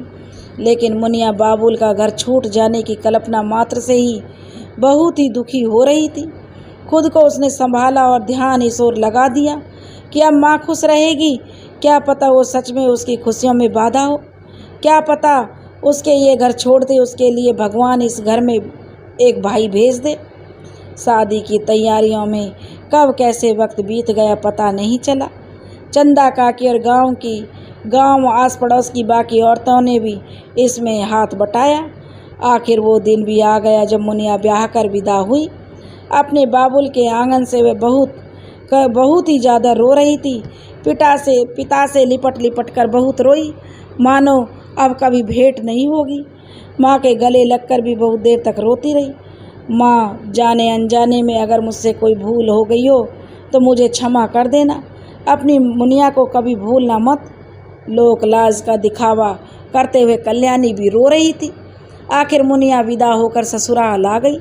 A: लेकिन मुनिया बाबुल का घर छूट जाने की कल्पना मात्र से ही बहुत ही दुखी हो रही थी। खुद को उसने संभाला और ध्यान इस ओर लगा दिया कि अब माँ खुश रहेगी। क्या पता वो सच में उसकी खुशियों में बाधा हो, क्या पता उसके ये घर छोड़ दे, उसके लिए भगवान इस घर में एक भाई भेज दे। शादी की तैयारियों में कब कैसे वक्त बीत गया पता नहीं चला। चंदा काकी और गांव आस पड़ोस की बाकी औरतों ने भी इसमें हाथ बटाया। आखिर वो दिन भी आ गया जब मुनिया ब्याह कर विदा हुई। अपने बाबुल के आंगन से वे बहुत ही ज़्यादा रो रही थी। पिता से लिपट लिपट कर बहुत रोई, मानो अब कभी भेंट नहीं होगी। माँ के गले लगकर भी बहुत देर तक रोती रही। माँ, जाने अनजाने में अगर मुझसे कोई भूल हो गई हो तो मुझे क्षमा कर देना। अपनी मुनिया को कभी भूलना मत। लोक लाज का दिखावा करते हुए कल्याणी भी रो रही थी। आखिर मुनिया विदा होकर ससुराल आ गई।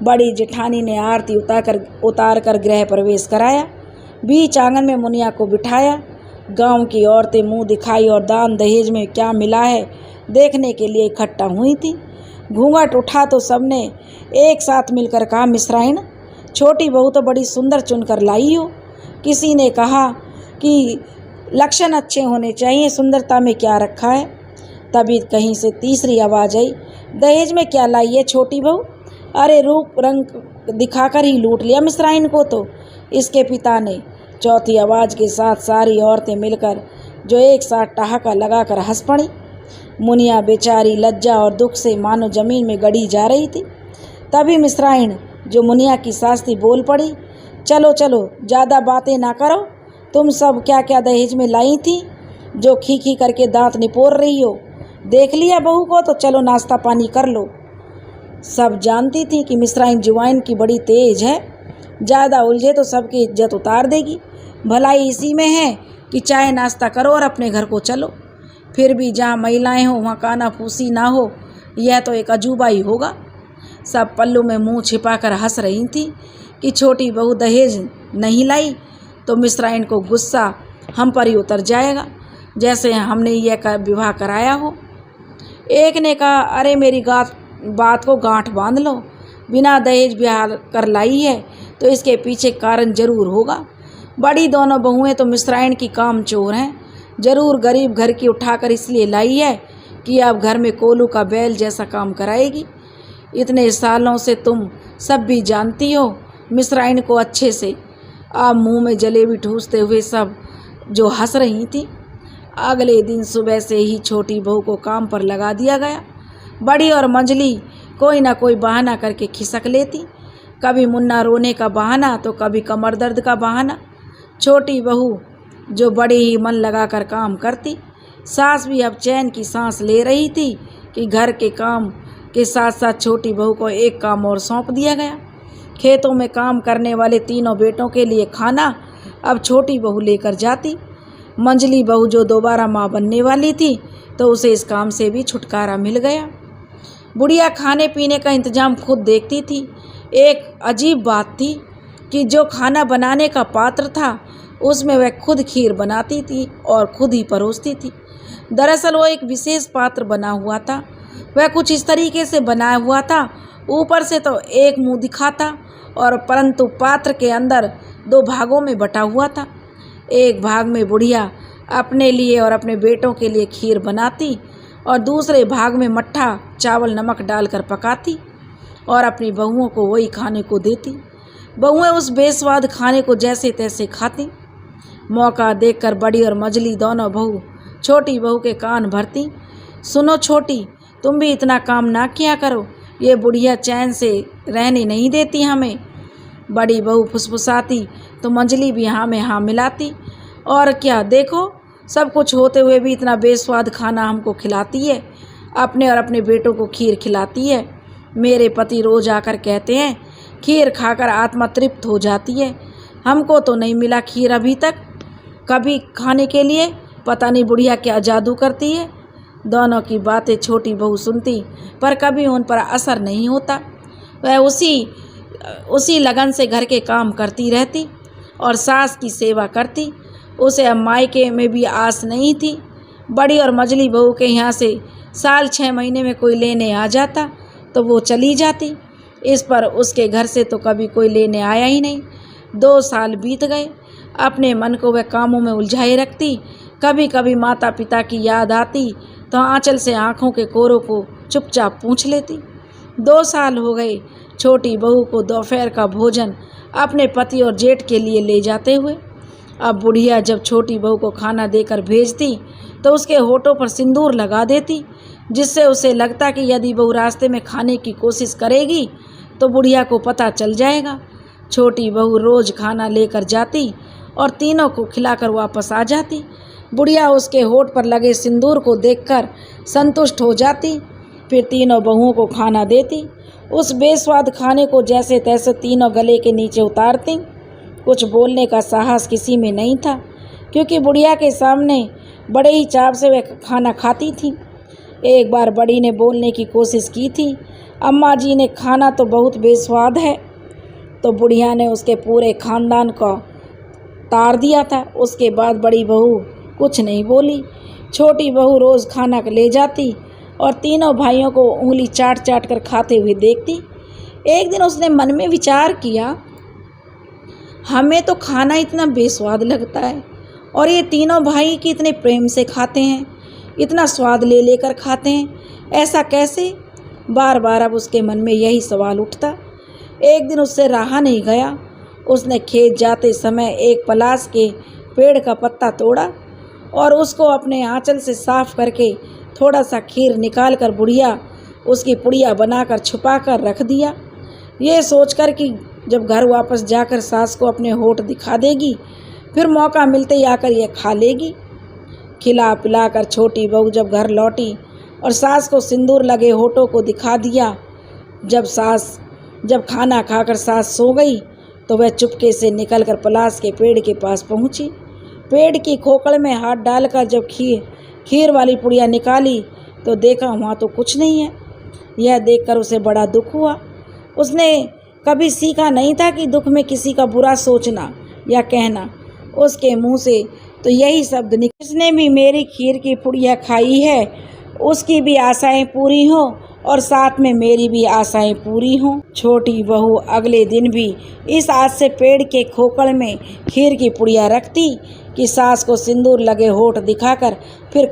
A: बड़ी जेठानी ने आरती उतार कर गृह प्रवेश कराया। बीच आंगन में मुनिया को बिठाया। गांव की औरतें मुंह दिखाई और दान दहेज में क्या मिला है देखने के लिए इकट्ठा हुई थी। घूंघट उठा तो सबने एक साथ मिलकर कहा, मिश्राइन, छोटी बहू तो बड़ी सुंदर चुनकर लाई हो। किसी ने कहा कि लक्षण अच्छे होने चाहिए, सुंदरता में क्या रखा है। तभी कहीं से तीसरी आवाज़ आई, दहेज में क्या लाई है छोटी बहू? अरे रूप रंग दिखाकर ही लूट लिया मिश्राइन को तो इसके पिता ने। चौथी आवाज़ के साथ सारी औरतें मिलकर जो एक साथ ठहाका लगाकर हंस पड़ी। मुनिया बेचारी लज्जा और दुख से मानो जमीन में गड़ी जा रही थी। तभी मिश्राइन, जो मुनिया की सास थी, बोल पड़ी, चलो चलो, ज़्यादा बातें ना करो। तुम सब क्या क्या दहेज में लाई थी जो खी करके दांत निपोर रही हो? देख लिया बहू को तो चलो नाश्ता पानी कर लो। सब जानती थी कि मिश्राइन जुबान की बड़ी तेज है, ज़्यादा उलझे तो सबकी इज्जत उतार देगी। भलाई इसी में है कि चाय नाश्ता करो और अपने घर को चलो। फिर भी जहाँ महिलाएं हो वहाँ काना फूसी ना हो, यह तो एक अजूबा ही होगा। सब पल्लू में मुंह छिपाकर हंस रही थी कि छोटी बहू दहेज नहीं लाई तो मिश्राइन को गुस्सा हम पर ही उतर जाएगा, जैसे हमने यह विवाह कराया हो। एक ने कहा, अरे मेरी बात को गांठ बांध लो, बिना दहेज ब्याह कर लाई है तो इसके पीछे कारण जरूर होगा। बड़ी दोनों बहुएं तो मिश्राइन की काम चोर हैं, जरूर गरीब घर की उठाकर इसलिए लाई है कि अब घर में कोलू का बैल जैसा काम कराएगी। इतने सालों से तुम सब भी जानती हो मिश्राइन को अच्छे से। आप मुंह में जलेबी ठूसते हुए सब जो हंस रही थी। अगले दिन सुबह से ही छोटी बहू को काम पर लगा दिया गया। बड़ी और मंझली कोई ना कोई बहाना करके खिसक लेती, कभी मुन्ना रोने का बहाना तो कभी कमर दर्द का बहाना। छोटी बहू जो बड़े ही मन लगाकर काम करती। सास भी अब चैन की सांस ले रही थी कि घर के काम के साथ साथ छोटी बहू को एक काम और सौंप दिया गया। खेतों में काम करने वाले तीनों बेटों के लिए खाना अब छोटी बहू लेकर जाती। मंझली बहू जो दोबारा माँ बनने वाली थी तो उसे इस काम से भी छुटकारा मिल गया। बुढ़िया खाने पीने का इंतजाम खुद देखती थी। एक अजीब बात थी कि जो खाना बनाने का पात्र था उसमें वह खुद खीर बनाती थी और खुद ही परोसती थी। दरअसल वो एक विशेष पात्र बना हुआ था। वह कुछ इस तरीके से बनाया हुआ था, ऊपर से तो एक मुंह दिखाता और परंतु पात्र के अंदर दो भागों में बटा हुआ था। एक भाग में बुढ़िया अपने लिए और अपने बेटों के लिए खीर बनाती और दूसरे भाग में मट्ठा चावल नमक डालकर पकाती और अपनी बहुओं को वही खाने को देती। बहुएं उस बेस्वाद खाने को जैसे तैसे खाती। मौका देखकर बड़ी और मझली दोनों बहू छोटी बहू के कान भरती। सुनो छोटी, तुम भी इतना काम ना किया करो, ये बुढ़िया चैन से रहने नहीं देती हमें। बड़ी बहू फुसफुसाती तो मंझली भी हाँ में हाँ मिलाती। और क्या, देखो सब कुछ होते हुए भी इतना बेस्वाद खाना हमको खिलाती है, अपने और अपने बेटों को खीर खिलाती है। मेरे पति रोज आकर कहते हैं खीर खाकर आत्मा तृप्त हो जाती है। हमको तो नहीं मिला खीर अभी तक कभी खाने के लिए, पता नहीं बुढ़िया क्या जादू करती है। दोनों की बातें छोटी बहू सुनती पर कभी उन पर असर नहीं होता। वह उसी लगन से घर के काम करती रहती और सास की सेवा करती। उसे अब मायके में भी आस नहीं थी। बड़ी और मझली बहू के यहाँ से साल 6 महीने में कोई लेने आ जाता तो वो चली जाती। इस पर उसके घर से तो कभी कोई लेने आया ही नहीं। 2 साल बीत गए। अपने मन को वह कामों में उलझाए रखती। कभी कभी माता पिता की याद आती तो आंचल से आँखों के कोरों को चुपचाप पूछ लेती। 2 साल हो गए छोटी बहू को दोपहर का भोजन अपने पति और जेठ के लिए ले जाते हुए। अब बुढ़िया जब छोटी बहू को खाना देकर भेजती तो उसके होठों पर सिंदूर लगा देती, जिससे उसे लगता कि यदि बहू रास्ते में खाने की कोशिश करेगी तो बुढ़िया को पता चल जाएगा। छोटी बहू रोज़ खाना लेकर जाती और तीनों को खिलाकर वापस आ जाती। बुढ़िया उसके होठ पर लगे सिंदूर को देखकर संतुष्ट हो जाती, फिर तीनों बहुओं को खाना देती। उस बेस्वाद खाने को जैसे तैसे तीनों गले के नीचे उतारती। कुछ बोलने का साहस किसी में नहीं था, क्योंकि बुढ़िया के सामने बड़े ही चाव से वह खाना खाती थी। एक बार बड़ी ने बोलने की कोशिश की थी, अम्मा जी ने खाना तो बहुत बेस्वाद है, तो बुढ़िया ने उसके पूरे खानदान को तार दिया था। उसके बाद बड़ी बहू कुछ नहीं बोली। छोटी बहू रोज़ खाना ले जाती और तीनों भाइयों को उंगली चाट चाट कर खाते हुए देखती। एक दिन उसने मन में विचार किया, हमें तो खाना इतना बेस्वाद लगता है और ये तीनों भाई कितने प्रेम से खाते हैं, इतना स्वाद ले लेकर खाते हैं, ऐसा कैसे? बार बार अब उसके मन में यही सवाल उठता। एक दिन उससे रहा नहीं गया। उसने खेत जाते समय एक पलाश के पेड़ का पत्ता तोड़ा और उसको अपने आंचल से साफ करके थोड़ा सा खीर निकाल कर बुढ़िया उसकी पुड़िया बनाकर छुपा कर रख दिया, ये सोचकर कि जब घर वापस जाकर सास को अपने होठ दिखा देगी, फिर मौका मिलते ही आकर यह खा लेगी। खिला पिलाकर छोटी बहू जब घर लौटी और सास को सिंदूर लगे होठों को दिखा दिया, जब खाना खाकर सास सो गई तो वह चुपके से निकलकर पलाश के पेड़ के पास पहुंची। पेड़ की खोखड़ में हाथ डालकर जब खीर वाली पुड़िया निकाली तो देखा वहाँ तो कुछ नहीं है। यह देखकर उसे बड़ा दुख हुआ। उसने कभी सीखा नहीं था कि दुख में किसी का बुरा सोचना या कहना। उसके मुंह से तो यही शब्द निकले, जिसने भी मेरी खीर की पुड़िया खाई है उसकी भी आशाएं पूरी हों और साथ में मेरी भी आशाएं पूरी हों। छोटी बहू अगले दिन भी इस आस से पेड़ के खोखड़ में खीर की पुड़िया रखती कि सास को सिंदूर लगे होठ दिखाकर फिर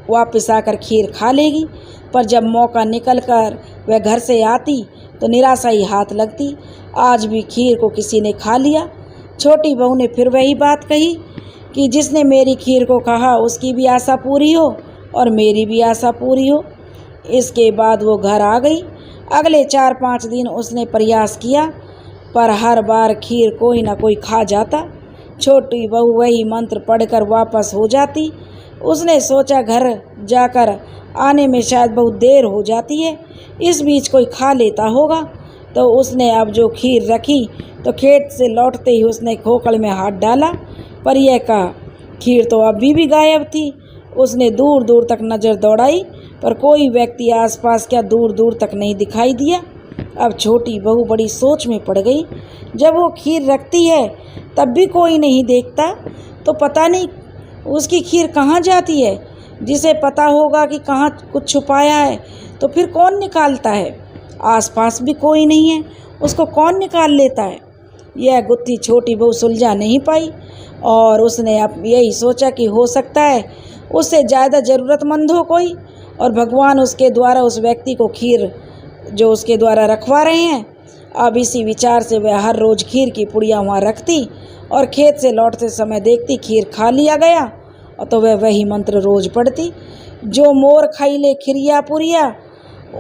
A: वापस आकर खीर खा लेगी। पर जब मौका निकल कर वह घर से आती तो निराशा ही हाथ लगती, आज भी खीर को किसी ने खा लिया। छोटी बहू ने फिर वही बात कही कि जिसने मेरी खीर को कहा उसकी भी आशा पूरी हो और मेरी भी आशा पूरी हो। इसके बाद वो घर आ गई। अगले 4-5 दिन उसने प्रयास किया, पर हर बार खीर कोई ना कोई खा जाता। छोटी बहू वही मंत्र पढ़कर वापस हो जाती। उसने सोचा घर जाकर आने में शायद बहुत देर हो जाती है, इस बीच कोई खा लेता होगा। तो उसने अब जो खीर रखी तो खेत से लौटते ही उसने खोखड़ में हाथ डाला, पर यह कहा खीर तो अभी भी गायब थी। उसने दूर दूर तक नज़र दौड़ाई, पर कोई व्यक्ति आसपास क्या दूर दूर तक नहीं दिखाई दिया। अब छोटी बहू बड़ी सोच में पड़ गई। जब वो खीर रखती है तब भी कोई नहीं देखता, तो पता नहीं उसकी खीर कहाँ जाती है। जिसे पता होगा कि कहाँ कुछ छुपाया है तो फिर कौन निकालता है? आसपास भी कोई नहीं है, उसको कौन निकाल लेता है? यह गुत्थी छोटी बहू सुलझा नहीं पाई और उसने अब यही सोचा कि हो सकता है उससे ज़्यादा ज़रूरतमंद हो कोई, और भगवान उसके द्वारा उस व्यक्ति को खीर जो उसके द्वारा रखवा रहे हैं। अब इसी विचार से वह हर रोज़ खीर की पुड़िया वहाँ रखती और खेत से लौटते समय देखती खीर खा लिया गया, और तो वह वही मंत्र रोज़ पढ़ती, जो मोर खाइले खिरिया पुरिया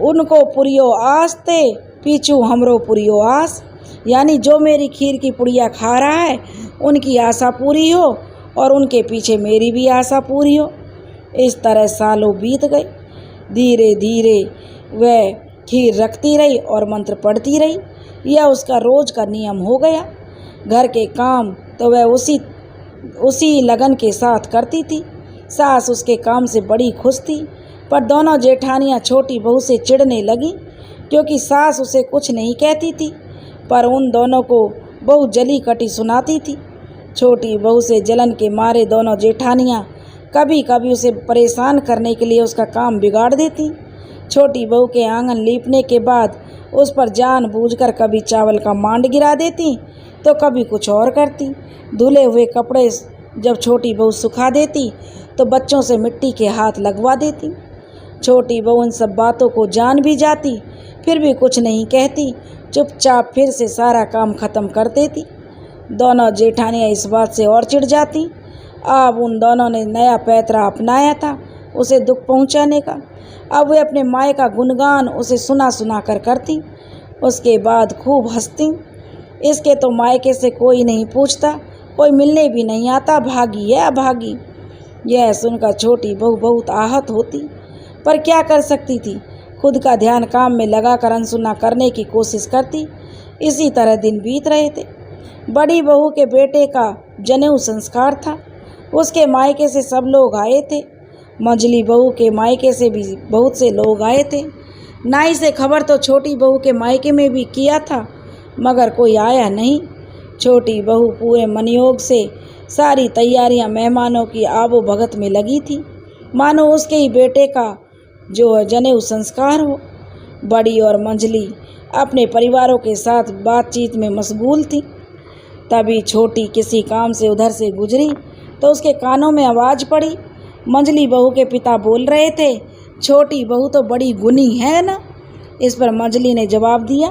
A: उनको पुरियो आस्ते पीछू हमरो पुरियो आस। यानी जो मेरी खीर की पुड़िया खा रहा है उनकी आशा पूरी हो और उनके पीछे मेरी भी आशा पूरी हो। इस तरह सालों बीत गए। धीरे धीरे वह खीर रखती रही और मंत्र पढ़ती रही। यह उसका रोज का नियम हो गया। घर के काम तो वह उसी लगन के साथ करती थी। सास उसके काम से बड़ी खुश थी, पर दोनों जेठानियां छोटी बहू से चिढ़ने लगी, क्योंकि सास उसे कुछ नहीं कहती थी, पर उन दोनों को बहू जली कटी सुनाती थी। छोटी बहू से जलन के मारे दोनों जेठानियां कभी कभी उसे परेशान करने के लिए उसका काम बिगाड़ देती। छोटी बहू के आंगन लीपने के बाद उस पर जानबूझकर कभी चावल का मांड गिरा देती, तो कभी कुछ और करती। धुले हुए कपड़े जब छोटी बहू सुखा देती, तो बच्चों से मिट्टी के हाथ लगवा देती। छोटी बहू इन सब बातों को जान भी जाती, फिर भी कुछ नहीं कहती, चुपचाप फिर से सारा काम खत्म कर देती। दोनों जेठानियाँ इस बात से और चिढ़ जाती। अब उन दोनों ने नया पैतरा अपनाया था उसे दुख पहुंचाने का। अब वे अपने माए का गुणगान उसे सुना सुना कर करती, उसके बाद खूब हंसती। इसके तो मायके से कोई नहीं पूछता, कोई मिलने भी नहीं आता, भागी है अभागी। यह सुनकर छोटी बहू बहुत आहत होती, पर क्या कर सकती थी। खुद का ध्यान काम में लगाकर अनसुना करने की कोशिश करती। इसी तरह दिन बीत रहे थे। बड़ी बहू के बेटे का जनेऊ संस्कार था। उसके मायके से सब लोग आए थे। मंझली बहू के मायके से भी बहुत से लोग आए थे। नाई से खबर तो छोटी बहू के मायके में भी किया था, मगर कोई आया नहीं। छोटी बहू पूरे मनयोग से सारी तैयारियां मेहमानों की आबो भगत में लगी थी, मानो उसके ही बेटे का जो जनेऊ संस्कार हो। बड़ी और मंझली अपने परिवारों के साथ बातचीत में मशगूल थी। तभी छोटी किसी काम से उधर से गुजरी तो उसके कानों में आवाज़ पड़ी। मंझली बहू के पिता बोल रहे थे, छोटी बहू तो बड़ी गुनी है ना। इस पर मंझली ने जवाब दिया,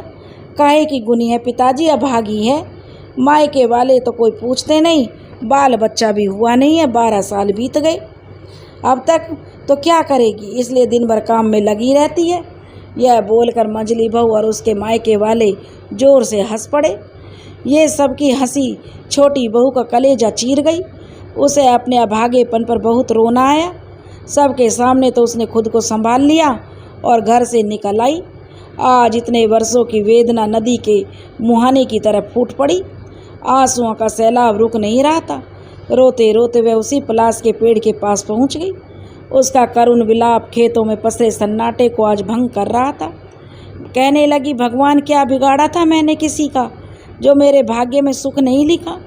A: काहे की गुनी है पिताजी, अभागी है। मायके वाले तो कोई पूछते नहीं, बाल बच्चा भी हुआ नहीं है, 12 साल बीत गए अब तक, तो क्या करेगी, इसलिए दिन भर काम में लगी रहती है। यह बोलकर मंझली बहू और उसके मायके वाले जोर से हंस पड़े। ये सबकी हंसी छोटी बहू का कलेजा चीर गई। उसे अपने अभागेपन पर बहुत रोना आया। सबके सामने तो उसने खुद को संभाल लिया और घर से निकल आई। आज इतने वर्षों की वेदना नदी के मुहाने की तरफ फूट पड़ी। आंसुओं का सैलाब रुक नहीं रहा था। रोते रोते वह उसी पलाश के पेड़ के पास पहुंच गई। उसका करुण विलाप खेतों में पसरे सन्नाटे को आज भंग कर रहा था। कहने लगी, भगवान क्या बिगाड़ा था मैंने किसी का, जो मेरे भाग्य में सुख नहीं लिखा।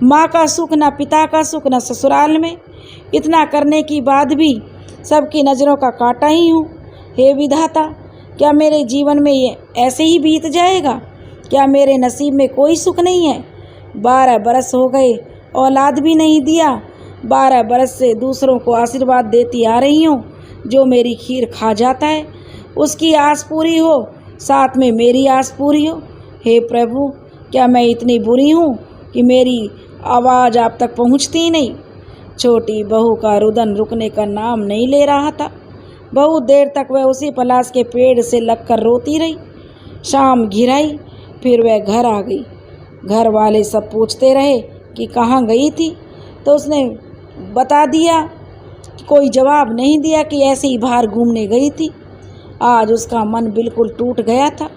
A: माँ का सुख न पिता का सुख न ससुराल में, इतना करने की बाद भी सबकी नज़रों का काटा ही हूँ। हे विधाता, क्या मेरे जीवन में ये ऐसे ही बीत जाएगा? क्या मेरे नसीब में कोई सुख नहीं है? 12 बरस हो गए, औलाद भी नहीं दिया। 12 बरस से दूसरों को आशीर्वाद देती आ रही हूँ। जो मेरी खीर खा जाता है उसकी आस पूरी हो, साथ में मेरी आस पूरी हो। हे प्रभु, क्या मैं इतनी बुरी हूँ कि मेरी आवाज़ आप तक पहुँचती ही नहीं? छोटी बहू का रुदन रुकने का नाम नहीं ले रहा था। बहुत देर तक वह उसी पलाश के पेड़ से लगकर रोती रही। शाम घिर आई, फिर वह घर आ गई। घर वाले सब पूछते रहे कि कहाँ गई थी, तो उसने बता दिया। कोई जवाब नहीं दिया कि ऐसे ही बाहर घूमने गई थी। आज उसका मन बिल्कुल टूट गया था।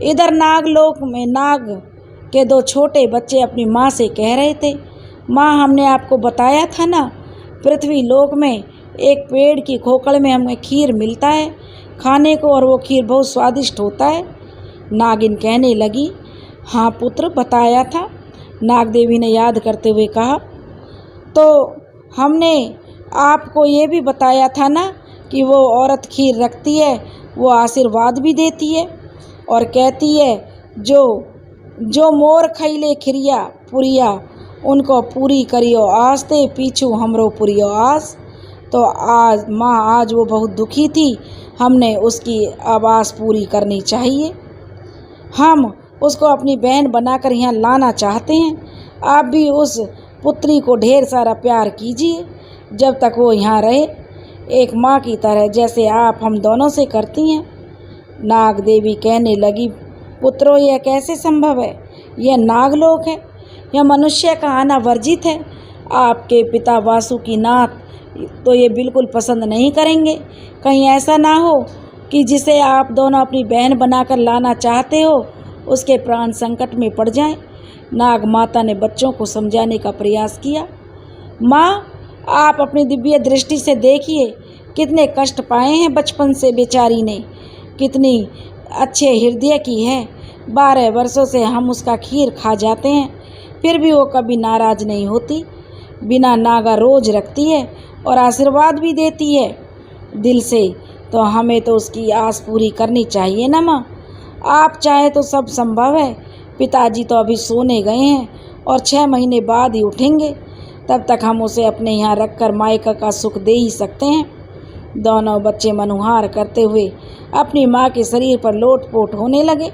A: इधर नागलोक में नाग के 2 छोटे बच्चे अपनी माँ से कह रहे थे, माँ हमने आपको बताया था ना, पृथ्वी लोक में एक पेड़ की खोखड़ में हमें खीर मिलता है खाने को, और वो खीर बहुत स्वादिष्ट होता है। नागिन कहने लगी, हाँ पुत्र, बताया था। नाग देवी ने याद करते हुए कहा, तो हमने आपको ये भी बताया था ना कि वो औरत खीर रखती है, वो आशीर्वाद भी देती है और कहती है, जो मोर खैले खिरिया पुरिया, उनको पूरी करियो आस ते पीछू हमरो पुरियो आस। तो आज वो बहुत दुखी थी, हमने उसकी आवाज़ पूरी करनी चाहिए। हम उसको अपनी बहन बनाकर यहाँ लाना चाहते हैं। आप भी उस पुत्री को ढेर सारा प्यार कीजिए जब तक वो यहाँ रहे, एक माँ की तरह, जैसे आप हम दोनों से करती हैं। नाग देवी कहने लगी, पुत्रो, यह कैसे संभव है? यह नागलोक है, यह मनुष्य का आना वर्जित है। आपके पिता वासुकीनाथ तो ये बिल्कुल पसंद नहीं करेंगे। कहीं ऐसा ना हो कि जिसे आप दोनों अपनी बहन बनाकर लाना चाहते हो उसके प्राण संकट में पड़ जाएं। नाग माता ने बच्चों को समझाने का प्रयास किया। माँ, आप अपनी दिव्य दृष्टि से देखिए कितने कष्ट पाए हैं बचपन से बेचारी ने, कितनी अच्छे हृदय की है। 12 वर्षों से हम उसका खीर खा जाते हैं, फिर भी वो कभी नाराज नहीं होती। बिना नागा रोज रखती है और आशीर्वाद भी देती है दिल से। तो हमें तो उसकी आस पूरी करनी चाहिए ना माँ। आप चाहे तो सब संभव है। पिताजी तो अभी सोने गए हैं और 6 महीने बाद ही उठेंगे। तब तक हम उसे अपने यहाँ रखकर मायका का सुख दे ही सकते हैं। दोनों बच्चे मनुहार करते हुए अपनी माँ के शरीर पर लोटपोट होने लगे।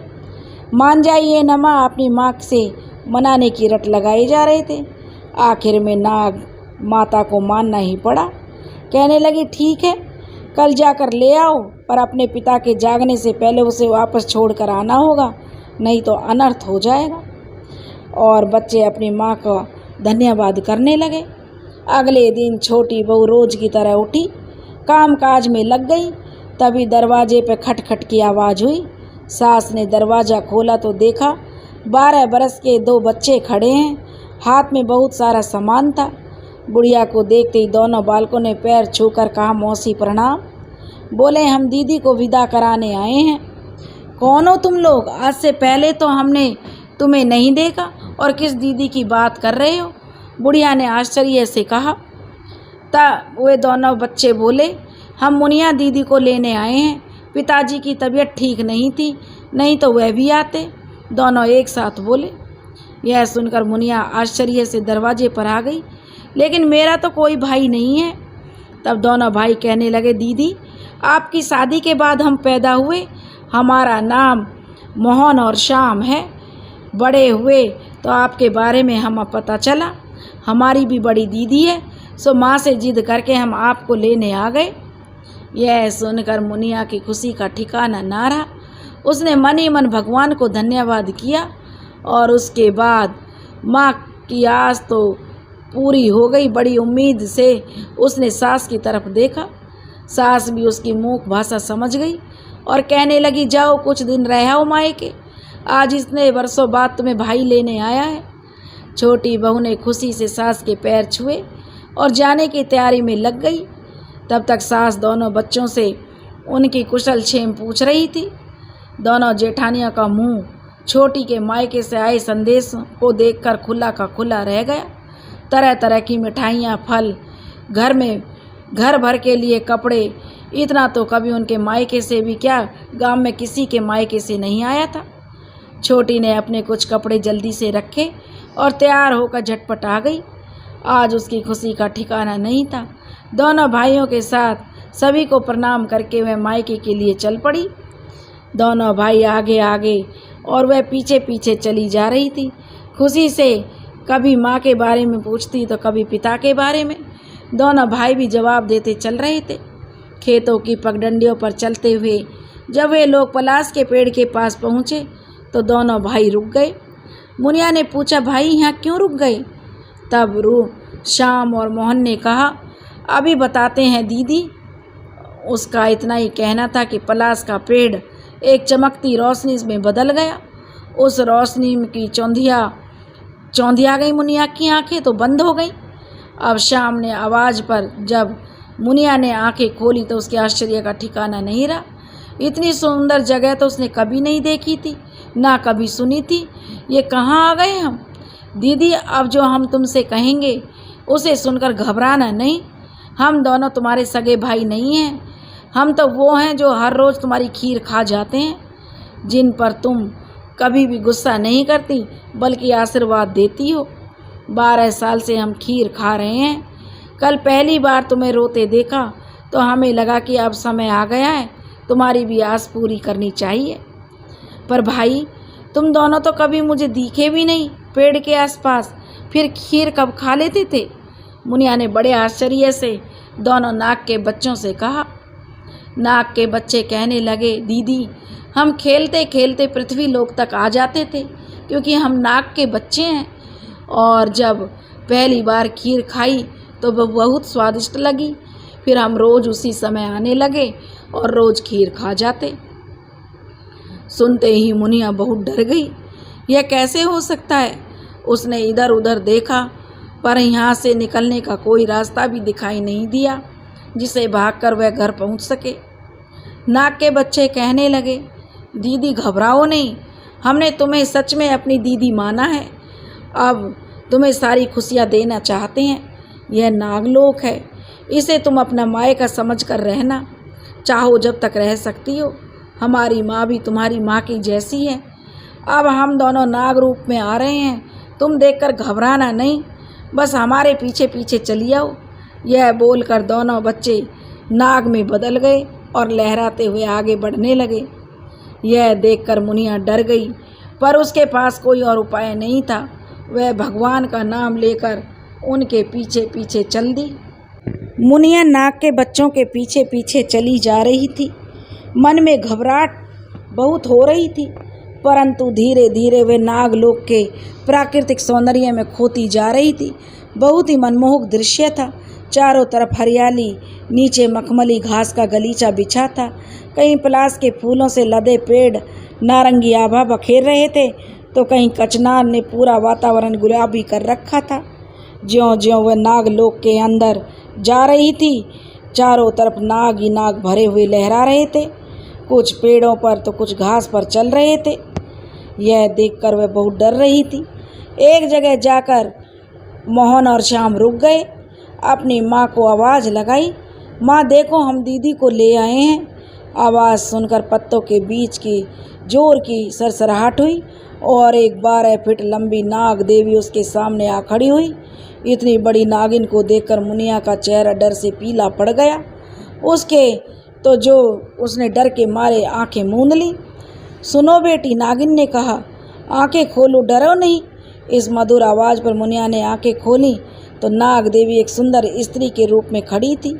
A: मान जाइए न माँ, अपनी माँ से मनाने की रट लगाए जा रहे थे। आखिर में नाग माता को मानना ही पड़ा। कहने लगी, ठीक है, कल जाकर ले आओ, पर अपने पिता के जागने से पहले उसे वापस छोड़कर आना होगा, नहीं तो अनर्थ हो जाएगा। और बच्चे अपनी माँ का धन्यवाद करने लगे। अगले दिन छोटी बहू रोज की तरह उठी, काम काज में लग गई। तभी दरवाजे पर खटखट की आवाज़ हुई। सास ने दरवाज़ा खोला तो देखा 12 बरस के 2 बच्चे खड़े हैं, हाथ में बहुत सारा सामान था। बुढ़िया को देखते ही दोनों बालकों ने पैर छूकर कहा, मौसी प्रणाम। बोले, हम दीदी को विदा कराने आए हैं। कौन हो तुम लोग? आज से पहले तो हमने तुम्हें नहीं देखा और किस दीदी की बात कर रहे हो? बुढ़िया ने आश्चर्य से कहा। तब वे दोनों बच्चे बोले, हम मुनिया दीदी को लेने आए हैं। पिताजी की तबीयत ठीक नहीं थी, नहीं तो वह भी आते। दोनों एक साथ बोले। यह सुनकर मुनिया आश्चर्य से दरवाजे पर आ गई, लेकिन मेरा तो कोई भाई नहीं है। तब दोनों भाई कहने लगे, दीदी, आपकी शादी के बाद हम पैदा हुए, हमारा नाम मोहन और श्याम है। बड़े हुए तो आपके बारे में हम पता चला, हमारी भी बड़ी दीदी है, सो माँ से जिद करके हम आपको लेने आ गए। यह सुनकर मुनिया की खुशी का ठिकाना ना रहा। उसने मन ही मन भगवान को धन्यवाद किया और उसके बाद माँ की आस तो पूरी हो गई। बड़ी उम्मीद से उसने सास की तरफ देखा। सास भी उसकी मूक भाषा समझ गई और कहने लगी, जाओ कुछ दिन रह आओ मायके, आज इतने वर्षों बाद तुम्हें भाई लेने आया है। छोटी बहू ने खुशी से सास के पैर छुए और जाने की तैयारी में लग गई। तब तक सास दोनों बच्चों से उनकी कुशल क्षेम पूछ रही थी। दोनों जेठानियों का मुंह छोटी के मायके से आए संदेश को देखकर खुला का खुला रह गया। तरह तरह की मिठाइयाँ, फल, घर भर के लिए कपड़े, इतना तो कभी उनके मायके से भी क्या, गांव में किसी के मायके से नहीं आया था। छोटी ने अपने कुछ कपड़े जल्दी से रखे और तैयार होकर झटपट आ गई। आज उसकी खुशी का ठिकाना नहीं था। दोनों भाइयों के साथ सभी को प्रणाम करके वह मायके के लिए चल पड़ी। दोनों भाई आगे आगे और वह पीछे पीछे चली जा रही थी। खुशी से कभी माँ के बारे में पूछती तो कभी पिता के बारे में। दोनों भाई भी जवाब देते चल रहे थे। खेतों की पगडंडियों पर चलते हुए जब वे लोग पलाश के पेड़ के पास पहुँचे तो दोनों भाई रुक गए। मुनिया ने पूछा, भाई यहाँ क्यों रुक गए? तब श्याम और मोहन ने कहा, अभी बताते हैं दीदी। उसका इतना ही कहना था कि पलाश का पेड़ एक चमकती रोशनी में बदल गया। उस रोशनी की चौंधिया गई मुनिया की आंखें तो बंद हो गई। अब श्याम ने आवाज़ पर जब मुनिया ने आंखें खोली तो उसके आश्चर्य का ठिकाना नहीं रहा। इतनी सुंदर जगह तो उसने कभी नहीं देखी थी, ना कभी सुनी थी। ये कहाँ आ गए हम? दीदी, अब जो हम तुमसे कहेंगे उसे सुनकर घबराना नहीं। हम दोनों तुम्हारे सगे भाई नहीं हैं। हम तो वो हैं जो हर रोज़ तुम्हारी खीर खा जाते हैं, जिन पर तुम कभी भी गुस्सा नहीं करती बल्कि आशीर्वाद देती हो। 12 साल से हम खीर खा रहे हैं। कल पहली बार तुम्हें रोते देखा तो हमें लगा कि अब समय आ गया है, तुम्हारी भी आस पूरी करनी चाहिए। पर भाई, तुम दोनों तो कभी मुझे दिखे भी नहीं पेड़ के आसपास, फिर खीर कब खा लेते थे? मुनिया ने बड़े आश्चर्य से दोनों नाग के बच्चों से कहा। नाग के बच्चे कहने लगे, दीदी, हम खेलते खेलते पृथ्वी लोक तक आ जाते थे क्योंकि हम नाग के बच्चे हैं, और जब पहली बार खीर खाई तो वह बहुत स्वादिष्ट लगी। फिर हम रोज़ उसी समय आने लगे और रोज़ खीर खा जाते। सुनते ही मुनिया बहुत डर गई। यह कैसे हो सकता है? उसने इधर उधर देखा पर यहाँ से निकलने का कोई रास्ता भी दिखाई नहीं दिया जिसे भागकर वह घर पहुँच सके। नाग के बच्चे कहने लगे, दीदी घबराओ नहीं, हमने तुम्हें सच में अपनी दीदी माना है। अब तुम्हें सारी खुशियाँ देना चाहते हैं। यह नागलोक है, इसे तुम अपना मायका समझ कर रहना। चाहो जब तक रह सकती हो। हमारी माँ भी तुम्हारी माँ की जैसी है। अब हम दोनों नाग रूप में आ रहे हैं, तुम देखकर घबराना नहीं, बस हमारे पीछे पीछे चली आओ। यह बोलकर दोनों बच्चे नाग में बदल गए और लहराते हुए आगे बढ़ने लगे। यह देखकर मुनिया डर गई पर उसके पास कोई और उपाय नहीं था। वह भगवान का नाम लेकर उनके पीछे पीछे चल दी। मुनिया नाग के बच्चों के पीछे पीछे चली जा रही थी। मन में घबराहट बहुत हो रही थी, परंतु धीरे धीरे वे नागलोक के प्राकृतिक सौंदर्य में खोती जा रही थी। बहुत ही मनमोहक दृश्य था। चारों तरफ हरियाली, नीचे मखमली घास का गलीचा बिछा था। कहीं पलाश के फूलों से लदे पेड़ नारंगी आभा बखेर रहे थे तो कहीं कचनार ने पूरा वातावरण गुलाबी कर रखा था। ज्यों ज्यों वह नागलोक के अंदर जा रही थी, चारों तरफ नाग ही नाग भरे हुए लहरा रहे थे। कुछ पेड़ों पर तो कुछ घास पर चल रहे थे। यह देखकर वह बहुत डर रही थी। एक जगह जाकर मोहन और श्याम रुक गए। अपनी माँ को आवाज़ लगाई, माँ देखो हम दीदी को ले आए हैं। आवाज़ सुनकर पत्तों के बीच की जोर की सरसराहट हुई और एक 12 फीट लंबी नाग देवी उसके सामने आ खड़ी हुई। इतनी बड़ी नागिन को देखकर मुनिया का चेहरा डर से पीला पड़ गया। उसने डर के मारे आंखें मूंद ली। सुनो बेटी, नागिन ने कहा, आंखें खोलो, डरो नहीं। इस मधुर आवाज़ पर मुनिया ने आंखें खोली तो नाग देवी एक सुंदर स्त्री के रूप में खड़ी थी।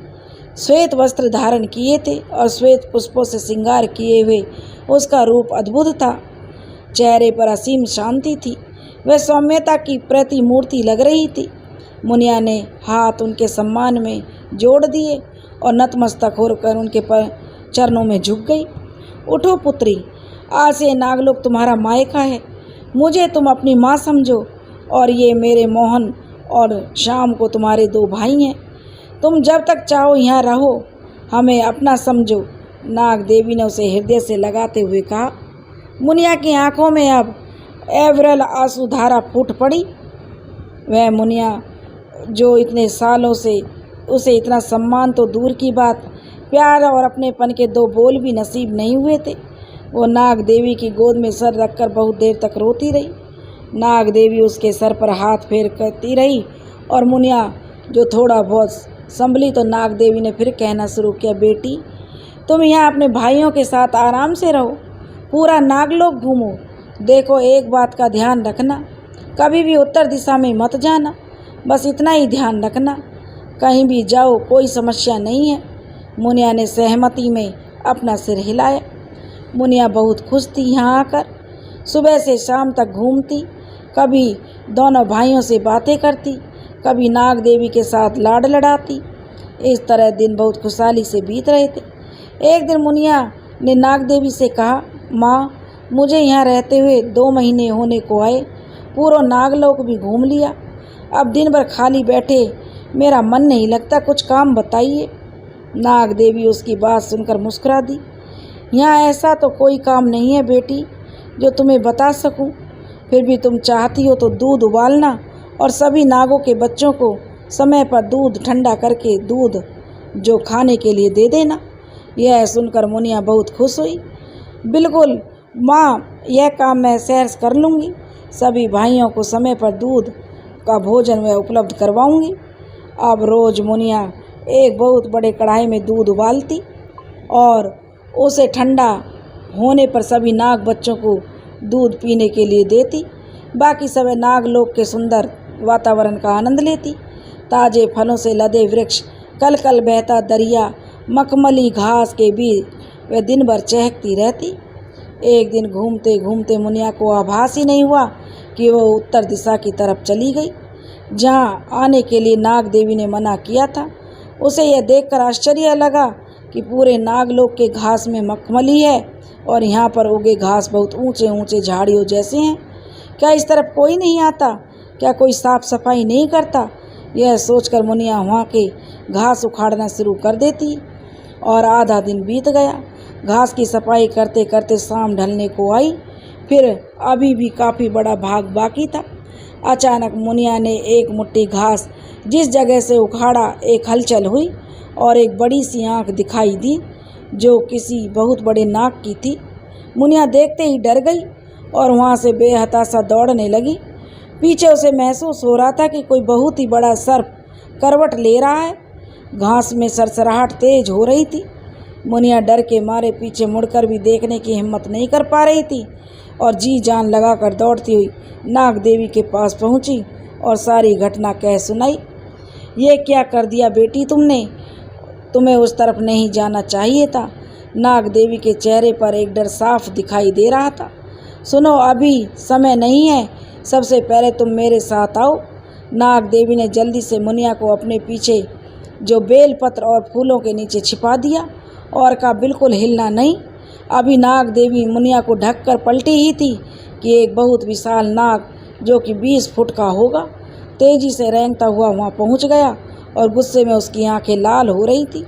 A: श्वेत वस्त्र धारण किए थे और श्वेत पुष्पों से श्रृंगार किए हुए उसका रूप अद्भुत था। चेहरे पर असीम शांति थी। वह सौम्यता की प्रतिमूर्ति लग रही थी। मुनिया ने हाथ उनके सम्मान में जोड़ दिए और नतमस्तक होकर उनके चरणों में झुक गई। उठो पुत्री, आज से नागलोक तुम्हारा मायका है। मुझे तुम अपनी माँ समझो और ये मेरे मोहन और श्याम को तुम्हारे 2 भाई हैं। तुम जब तक चाहो यहाँ रहो, हमें अपना समझो। नाग देवी ने उसे हृदय से लगाते हुए कहा। मुनिया की आंखों में अब एवरल आंसुधारा फूट पड़ी। वह मुनिया जो इतने सालों से उसे इतना सम्मान तो दूर की बात, प्यार और अपनेपन के 2 बोल भी नसीब नहीं हुए थे। वो नाग देवी की गोद में सर रखकर बहुत देर तक रोती रही। नाग देवी उसके सर पर हाथ फेर करती रही और मुनिया जो थोड़ा बहुत संभली तो नाग देवी ने फिर कहना शुरू किया, बेटी तुम यहाँ अपने भाइयों के साथ आराम से रहो, पूरा नागलोक घूमो। देखो एक बात का ध्यान रखना, कभी भी उत्तर दिशा में मत जाना, बस इतना ही ध्यान रखना। कहीं भी जाओ कोई समस्या नहीं है। मुनिया ने सहमति में अपना सिर हिलाया। मुनिया बहुत खुश थी यहाँ आकर। सुबह से शाम तक घूमती, कभी दोनों भाइयों से बातें करती, कभी नाग देवी के साथ लाड लड़ाती। इस तरह दिन बहुत खुशहाली से बीत रहे थे। एक दिन मुनिया ने नाग देवी से कहा, माँ मुझे यहाँ रहते हुए 2 महीने होने को आए, पूरा नागलोक भी घूम लिया। अब दिन भर खाली बैठे मेरा मन नहीं लगता, कुछ काम बताइए। नाग देवी उसकी बात सुनकर मुस्कुरा दी। यहाँ ऐसा तो कोई काम नहीं है बेटी जो तुम्हें बता सकूं, फिर भी तुम चाहती हो तो दूध उबालना और सभी नागों के बच्चों को समय पर दूध ठंडा करके दूध जो खाने के लिए दे देना। यह सुनकर मुनिया बहुत खुश हुई। बिल्कुल माँ, यह काम मैं सहर्ष कर लूँगी। सभी भाइयों को समय पर दूध का भोजन मैं उपलब्ध करवाऊँगी। अब रोज़ मुनिया एक बहुत बड़े कढ़ाई में दूध उबालती और उसे ठंडा होने पर सभी नाग बच्चों को दूध पीने के लिए देती। बाकी सब नागलोक के सुंदर वातावरण का आनंद लेती। ताज़े फलों से लदे वृक्ष, कल कल बहता दरिया, मखमली घास के बीच वह दिन भर चहकती रहती। एक दिन घूमते घूमते मुनिया को आभास ही नहीं हुआ कि वह उत्तर दिशा की तरफ चली गई, जहाँ आने के लिए नाग देवी ने मना किया था। उसे यह देखकर आश्चर्य लगा कि पूरे नागलोक के घास में मखमली है और यहाँ पर उगे घास बहुत ऊंचे ऊंचे झाड़ियों जैसे हैं। क्या इस तरफ कोई नहीं आता? क्या कोई साफ सफाई नहीं करता? यह सोचकर मुनिया वहाँ के घास उखाड़ना शुरू कर देती और आधा दिन बीत गया। घास की सफाई करते करते शाम ढलने को आई। फिर अभी भी काफ़ी बड़ा भाग बाकी था। अचानक मुनिया ने एक मुट्ठी घास जिस जगह से उखाड़ा, एक हलचल हुई और एक बड़ी सी आँख दिखाई दी जो किसी बहुत बड़े नाग की थी। मुनिया देखते ही डर गई और वहाँ से बेहताशा दौड़ने लगी। पीछे उसे महसूस हो रहा था कि कोई बहुत ही बड़ा सर्प करवट ले रहा है। घास में सरसराहट तेज हो रही थी। मुनिया डर के मारे पीछे मुड़कर भी देखने की हिम्मत नहीं कर पा रही थी और जी जान लगाकर दौड़ती हुई नाग देवी के पास पहुंची और सारी घटना कह सुनाई। ये क्या कर दिया बेटी तुमने? तुम्हें उस तरफ नहीं जाना चाहिए था। नाग देवी के चेहरे पर एक डर साफ दिखाई दे रहा था। सुनो, अभी समय नहीं है, सबसे पहले तुम मेरे साथ आओ। नाग देवी ने जल्दी से मुनिया को अपने पीछे जो बेलपत्र और फूलों के नीचे छिपा दिया और कहा बिल्कुल हिलना नहीं। अभी नाग देवी मुनिया को ढककर पलटी ही थी कि एक बहुत विशाल नाग जो कि 20 फुट का होगा तेजी से रेंगता हुआ वहाँ पहुँच गया और गुस्से में उसकी आंखें लाल हो रही थी।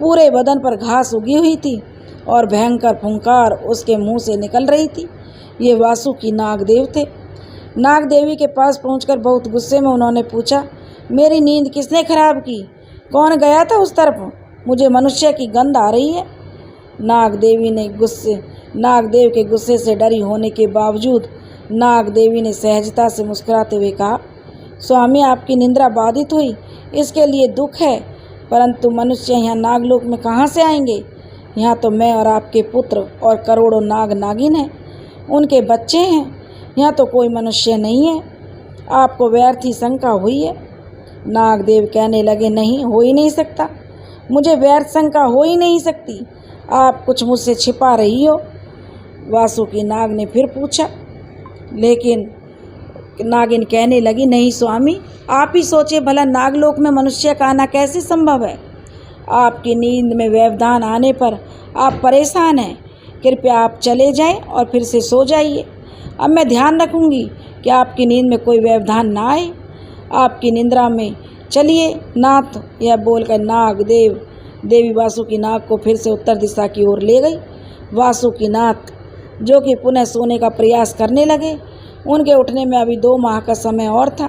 A: पूरे बदन पर घास उगी हुई थी और भयंकर फुंकार उसके मुंह से निकल रही थी। ये वासुकी नागदेव थे। नाग देवी के पास पहुंचकर बहुत गुस्से में उन्होंने पूछा, मेरी नींद किसने खराब की? कौन गया था उस तरफ? मुझे मनुष्य की गंध आ रही है। नागदेव के गुस्से से डरी होने के बावजूद नाग देवी ने सहजता से मुस्कुराते हुए कहा, स्वामी, आपकी निंद्रा बाधित हुई, इसके लिए दुख है, परंतु मनुष्य यहाँ नागलोक में कहाँ से आएंगे? यहाँ तो मैं और आपके पुत्र और करोड़ों नाग नागिन हैं, उनके बच्चे हैं। यहाँ तो कोई मनुष्य नहीं है। आपको व्यर्थ ही शंका हुई है। नागदेव कहने लगे, नहीं, हो ही नहीं सकता। मुझे व्यर्थ शंका हो ही नहीं सकती। आप कुछ मुझसे छिपा रही हो। वासुकी नाग ने फिर पूछा, लेकिन नागिन कहने लगी, नहीं स्वामी, आप ही सोचे भला नागलोक में मनुष्य का आना कैसे संभव है? आपकी नींद में व्यवधान आने पर आप परेशान हैं। कृपया आप चले जाएं और फिर से सो जाइए। अब मैं ध्यान रखूंगी कि आपकी नींद में कोई व्यवधान ना आए। आपकी निंद्रा में चलिए नाथ। यह बोलकर नाग देवी वासुकी नाग को फिर से उत्तर दिशा की ओर ले गई। वासुकी नाथ जो कि पुनः सोने का प्रयास करने लगे। उनके उठने में अभी 2 माह का समय और था।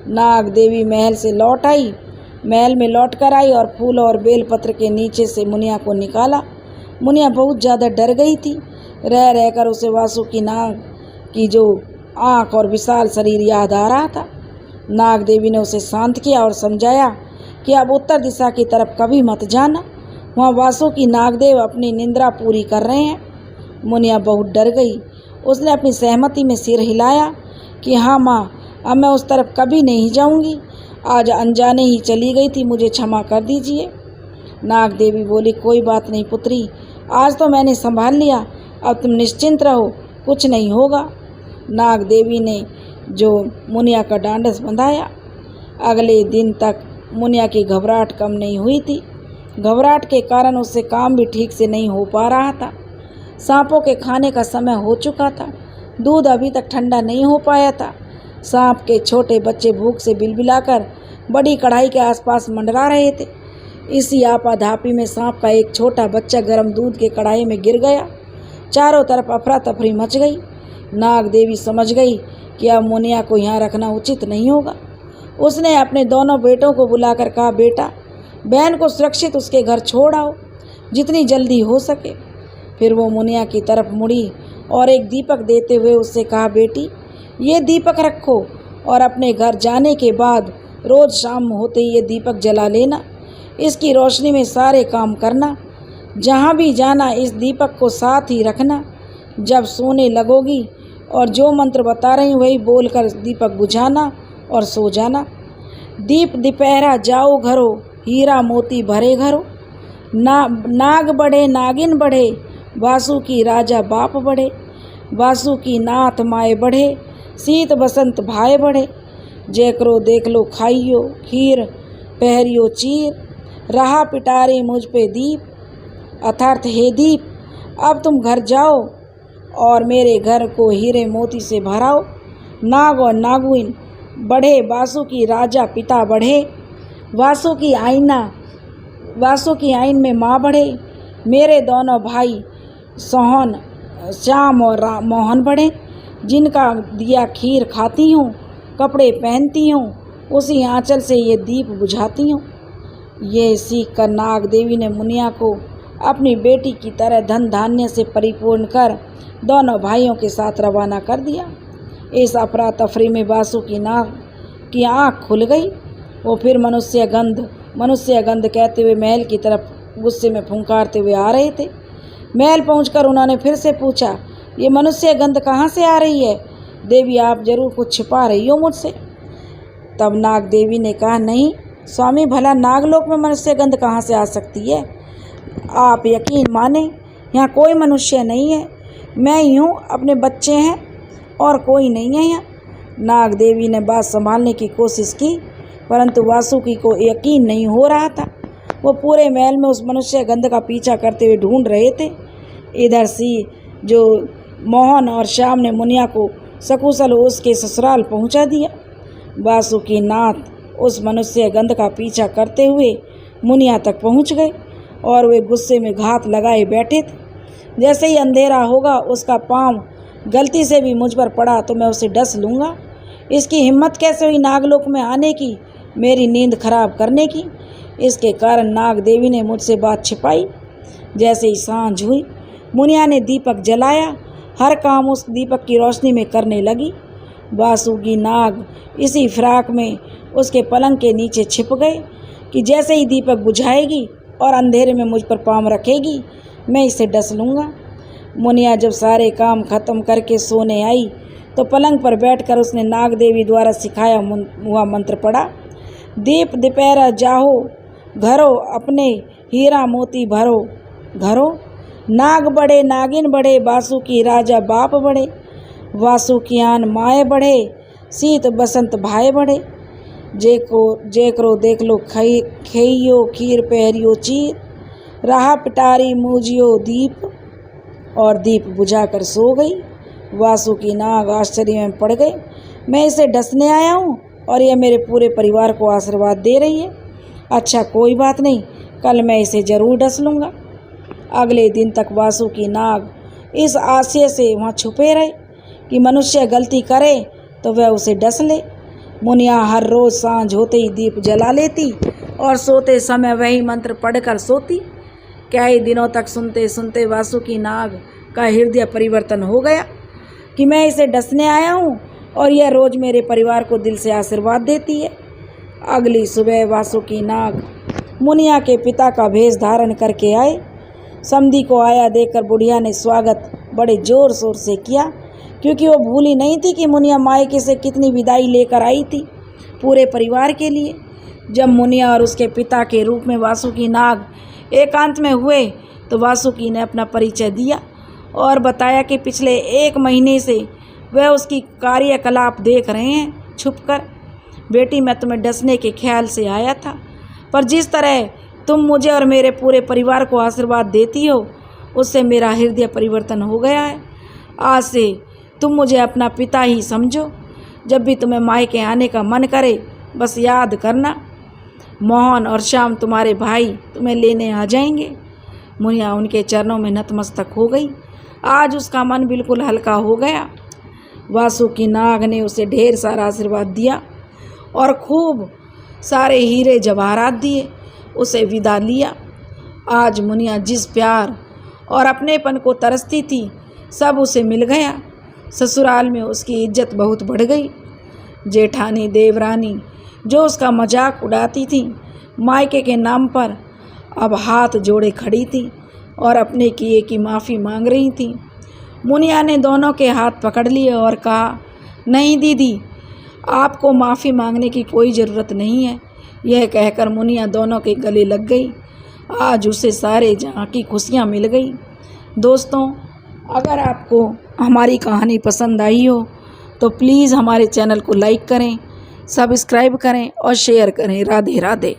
A: नाग देवी महल से लौट आई। महल में लौट कर आई और फूल और बेलपत्र के नीचे से मुनिया को निकाला। मुनिया बहुत ज़्यादा डर गई थी। रह रहकर उसे वासुकी नाग की जो आँख और विशाल शरीर याद आ रहा था। नाग देवी ने उसे शांत किया और समझाया कि अब उत्तर दिशा की तरफ कभी मत जाना, वहाँ वासुकी नागदेव अपनी निंद्रा पूरी कर रहे हैं। मुनिया बहुत डर गई। उसने अपनी सहमति में सिर हिलाया कि हाँ माँ, अब मैं उस तरफ कभी नहीं जाऊंगी। आज अनजाने ही चली गई थी, मुझे क्षमा कर दीजिए। नाग देवी बोली, कोई बात नहीं पुत्री, आज तो मैंने संभाल लिया, अब तुम निश्चिंत रहो, कुछ नहीं होगा। नाग देवी ने जो मुनिया का डांडस बंधाया। अगले दिन तक मुनिया की घबराहट कम नहीं हुई थी। घबराहट के कारण उससे काम भी ठीक से नहीं हो पा रहा था। सांपों के खाने का समय हो चुका था। दूध अभी तक ठंडा नहीं हो पाया था। सांप के छोटे बच्चे भूख से बिलबिलाकर बड़ी कढ़ाई के आसपास मंडरा रहे थे। इसी आपाधापी में सांप का एक छोटा बच्चा गर्म दूध के कढ़ाई में गिर गया। चारों तरफ अफरा तफरी मच गई। नाग देवी समझ गई कि अब मुनिया को यहाँ रखना उचित नहीं होगा। उसने अपने दोनों बेटों को बुलाकर कहा, बेटा, बहन को सुरक्षित उसके घर छोड़ आओ, जितनी जल्दी हो सके। फिर वो मुनिया की तरफ मुड़ी और एक दीपक देते हुए उससे कहा, बेटी, ये दीपक रखो और अपने घर जाने के बाद रोज़ शाम होते ही ये दीपक जला लेना। इसकी रोशनी में सारे काम करना। जहाँ भी जाना इस दीपक को साथ ही रखना। जब सोने लगोगी और जो मंत्र बता रही वही बोलकर दीपक बुझाना और सो जाना। दीप दिपहरा जाओ घरो, हीरा मोती भरे घरो। नाग बढ़े नागिन बढ़े, वासुकी राजा बाप बढ़े। वासुकी नाथ माए बढ़े, शीत बसंत भाई बढ़े। जैकरो देख लो खाइयो खीर, पहरियो चीर। रहा पिटारे मुझ पे दीप, अर्थात हे दीप, अब तुम घर जाओ और मेरे घर को हीरे मोती से भराओ। नाग और नागिन बढ़े, वासुकी राजा पिता बढ़े, वासुकी आइन में माँ बढ़े, मेरे दोनों भाई सोहन, श्याम और मोहन बढ़े, जिनका दिया खीर खाती हूँ, कपड़े पहनती हूँ, उसी आंचल से ये दीप बुझाती हूँ। ये सीख कर नाग देवी ने मुनिया को अपनी बेटी की तरह धन धान्य से परिपूर्ण कर दोनों भाइयों के साथ रवाना कर दिया। इस अफरा तफरी में वासुकी नाग की आँख खुल गई। वो फिर मनुष्य गंध कहते हुए महल की तरफ गुस्से में फुंकारते हुए आ रहे थे। महल पहुंचकर उन्होंने फिर से पूछा, ये मनुष्य गंध कहाँ से आ रही है? देवी, आप जरूर कुछ छिपा रही हो मुझसे। तब नाग देवी ने कहा, नहीं स्वामी, भला नागलोक में मनुष्य गंध कहाँ से आ सकती है? आप यकीन माने, यहाँ कोई मनुष्य नहीं है, मैं ही हूँ, अपने बच्चे हैं और कोई नहीं है यहाँ। नाग देवी ने बात संभालने की कोशिश की, परंतु वासुकी को यकीन नहीं हो रहा था। वो पूरे महल में उस मनुष्य गंध का पीछा करते हुए ढूंढ रहे थे। इधर सी जो मोहन और श्याम ने मुनिया को सकुशल उसके ससुराल पहुंचा दिया। वासुकी नाथ उस मनुष्य गंध का पीछा करते हुए मुनिया तक पहुंच गए और वे गुस्से में घात लगाए बैठे थे। जैसे ही अंधेरा होगा, उसका पांव गलती से भी मुझ पर पड़ा तो मैं उसे डस लूँगा। इसकी हिम्मत कैसे हुई नागलोक में आने की, मेरी नींद खराब करने की? इसके कारण नाग देवी ने मुझसे बात छिपाई। जैसे ही सांझ हुई, मुनिया ने दीपक जलाया, हर काम उस दीपक की रोशनी में करने लगी। वासुकी नाग इसी फिराक में उसके पलंग के नीचे छिप गए कि जैसे ही दीपक बुझाएगी और अंधेरे में मुझ पर पाँव रखेगी, मैं इसे डस लूँगा। मुनिया जब सारे काम खत्म करके सोने आई तो पलंग पर बैठकर उसने नाग देवी द्वारा सिखाया हुआ मंत्र पढ़ा। दीप दिपहरा जाहो घरो, अपने हीरा मोती भरो घरो, नाग बढ़े नागिन बढ़े, वासुकी राजा बाप बढ़े, वासुकियान माए बढ़े, शीत बसंत भाई बढ़े, जेकरो देख लो खेइयो खीर पहरियो चीर, राह पिटारी मूजियो दीप, और दीप बुझाकर सो गई। वासुकी नाग आश्चर्य में पड़ गए। मैं इसे डसने आया हूँ और यह मेरे पूरे परिवार को आशीर्वाद दे रही है। अच्छा कोई बात नहीं, कल मैं इसे ज़रूर डस लूँगा। अगले दिन तक वासुकी नाग इस आशय से वहाँ छुपे रहे कि मनुष्य गलती करे तो वह उसे डस ले। मुनिया हर रोज़ सांझ होते ही दीप जला लेती और सोते समय वही मंत्र पढ़कर सोती। कई दिनों तक सुनते सुनते वासुकी नाग का हृदय परिवर्तन हो गया कि मैं इसे डसने आया हूँ और यह रोज़ मेरे परिवार को दिल से आशीर्वाद देती है। अगली सुबह वासुकी नाग मुनिया के पिता का भेष धारण करके आए। समधी को आया देखकर बुढ़िया ने स्वागत बड़े जोर शोर से किया, क्योंकि वो भूली नहीं थी कि मुनिया मायके से कितनी विदाई लेकर आई थी पूरे परिवार के लिए। जब मुनिया और उसके पिता के रूप में वासुकी नाग एकांत में हुए तो वासुकी ने अपना परिचय दिया और बताया कि पिछले 1 महीने से वह उसकी कार्यकलाप देख रहे हैं छुपकर। बेटी, मैं तुम्हें डसने के ख्याल से आया था, पर जिस तरह तुम मुझे और मेरे पूरे परिवार को आशीर्वाद देती हो, उससे मेरा हृदय परिवर्तन हो गया है। आज से तुम मुझे अपना पिता ही समझो। जब भी तुम्हें मायके आने का मन करे, बस याद करना, मोहन और श्याम तुम्हारे भाई तुम्हें लेने आ जाएंगे। मुनिया उनके चरणों में नतमस्तक हो गई। आज उसका मन बिल्कुल हल्का हो गया। वासुकी नाग ने उसे ढेर सारा आशीर्वाद दिया और खूब सारे हीरे जवाहरात दिए, उसे विदा लिया। आज मुनिया जिस प्यार और अपनेपन को तरसती थी, सब उसे मिल गया। ससुराल में उसकी इज्जत बहुत बढ़ गई। जेठानी देवरानी जो उसका मजाक उड़ाती थी, मायके के नाम पर अब हाथ जोड़े खड़ी थी और अपने किए की माफ़ी मांग रही थी। मुनिया ने दोनों के हाथ पकड़ लिए और कहा, नहीं दीदी, आपको माफ़ी मांगने की कोई ज़रूरत नहीं है। यह कहकर मुनिया दोनों के गले लग गई। आज उसे सारे जहाँ की खुशियाँ मिल गई। दोस्तों, अगर आपको हमारी कहानी पसंद आई हो तो प्लीज़ हमारे चैनल को लाइक करें, सब्सक्राइब करें और शेयर करें। राधे राधे।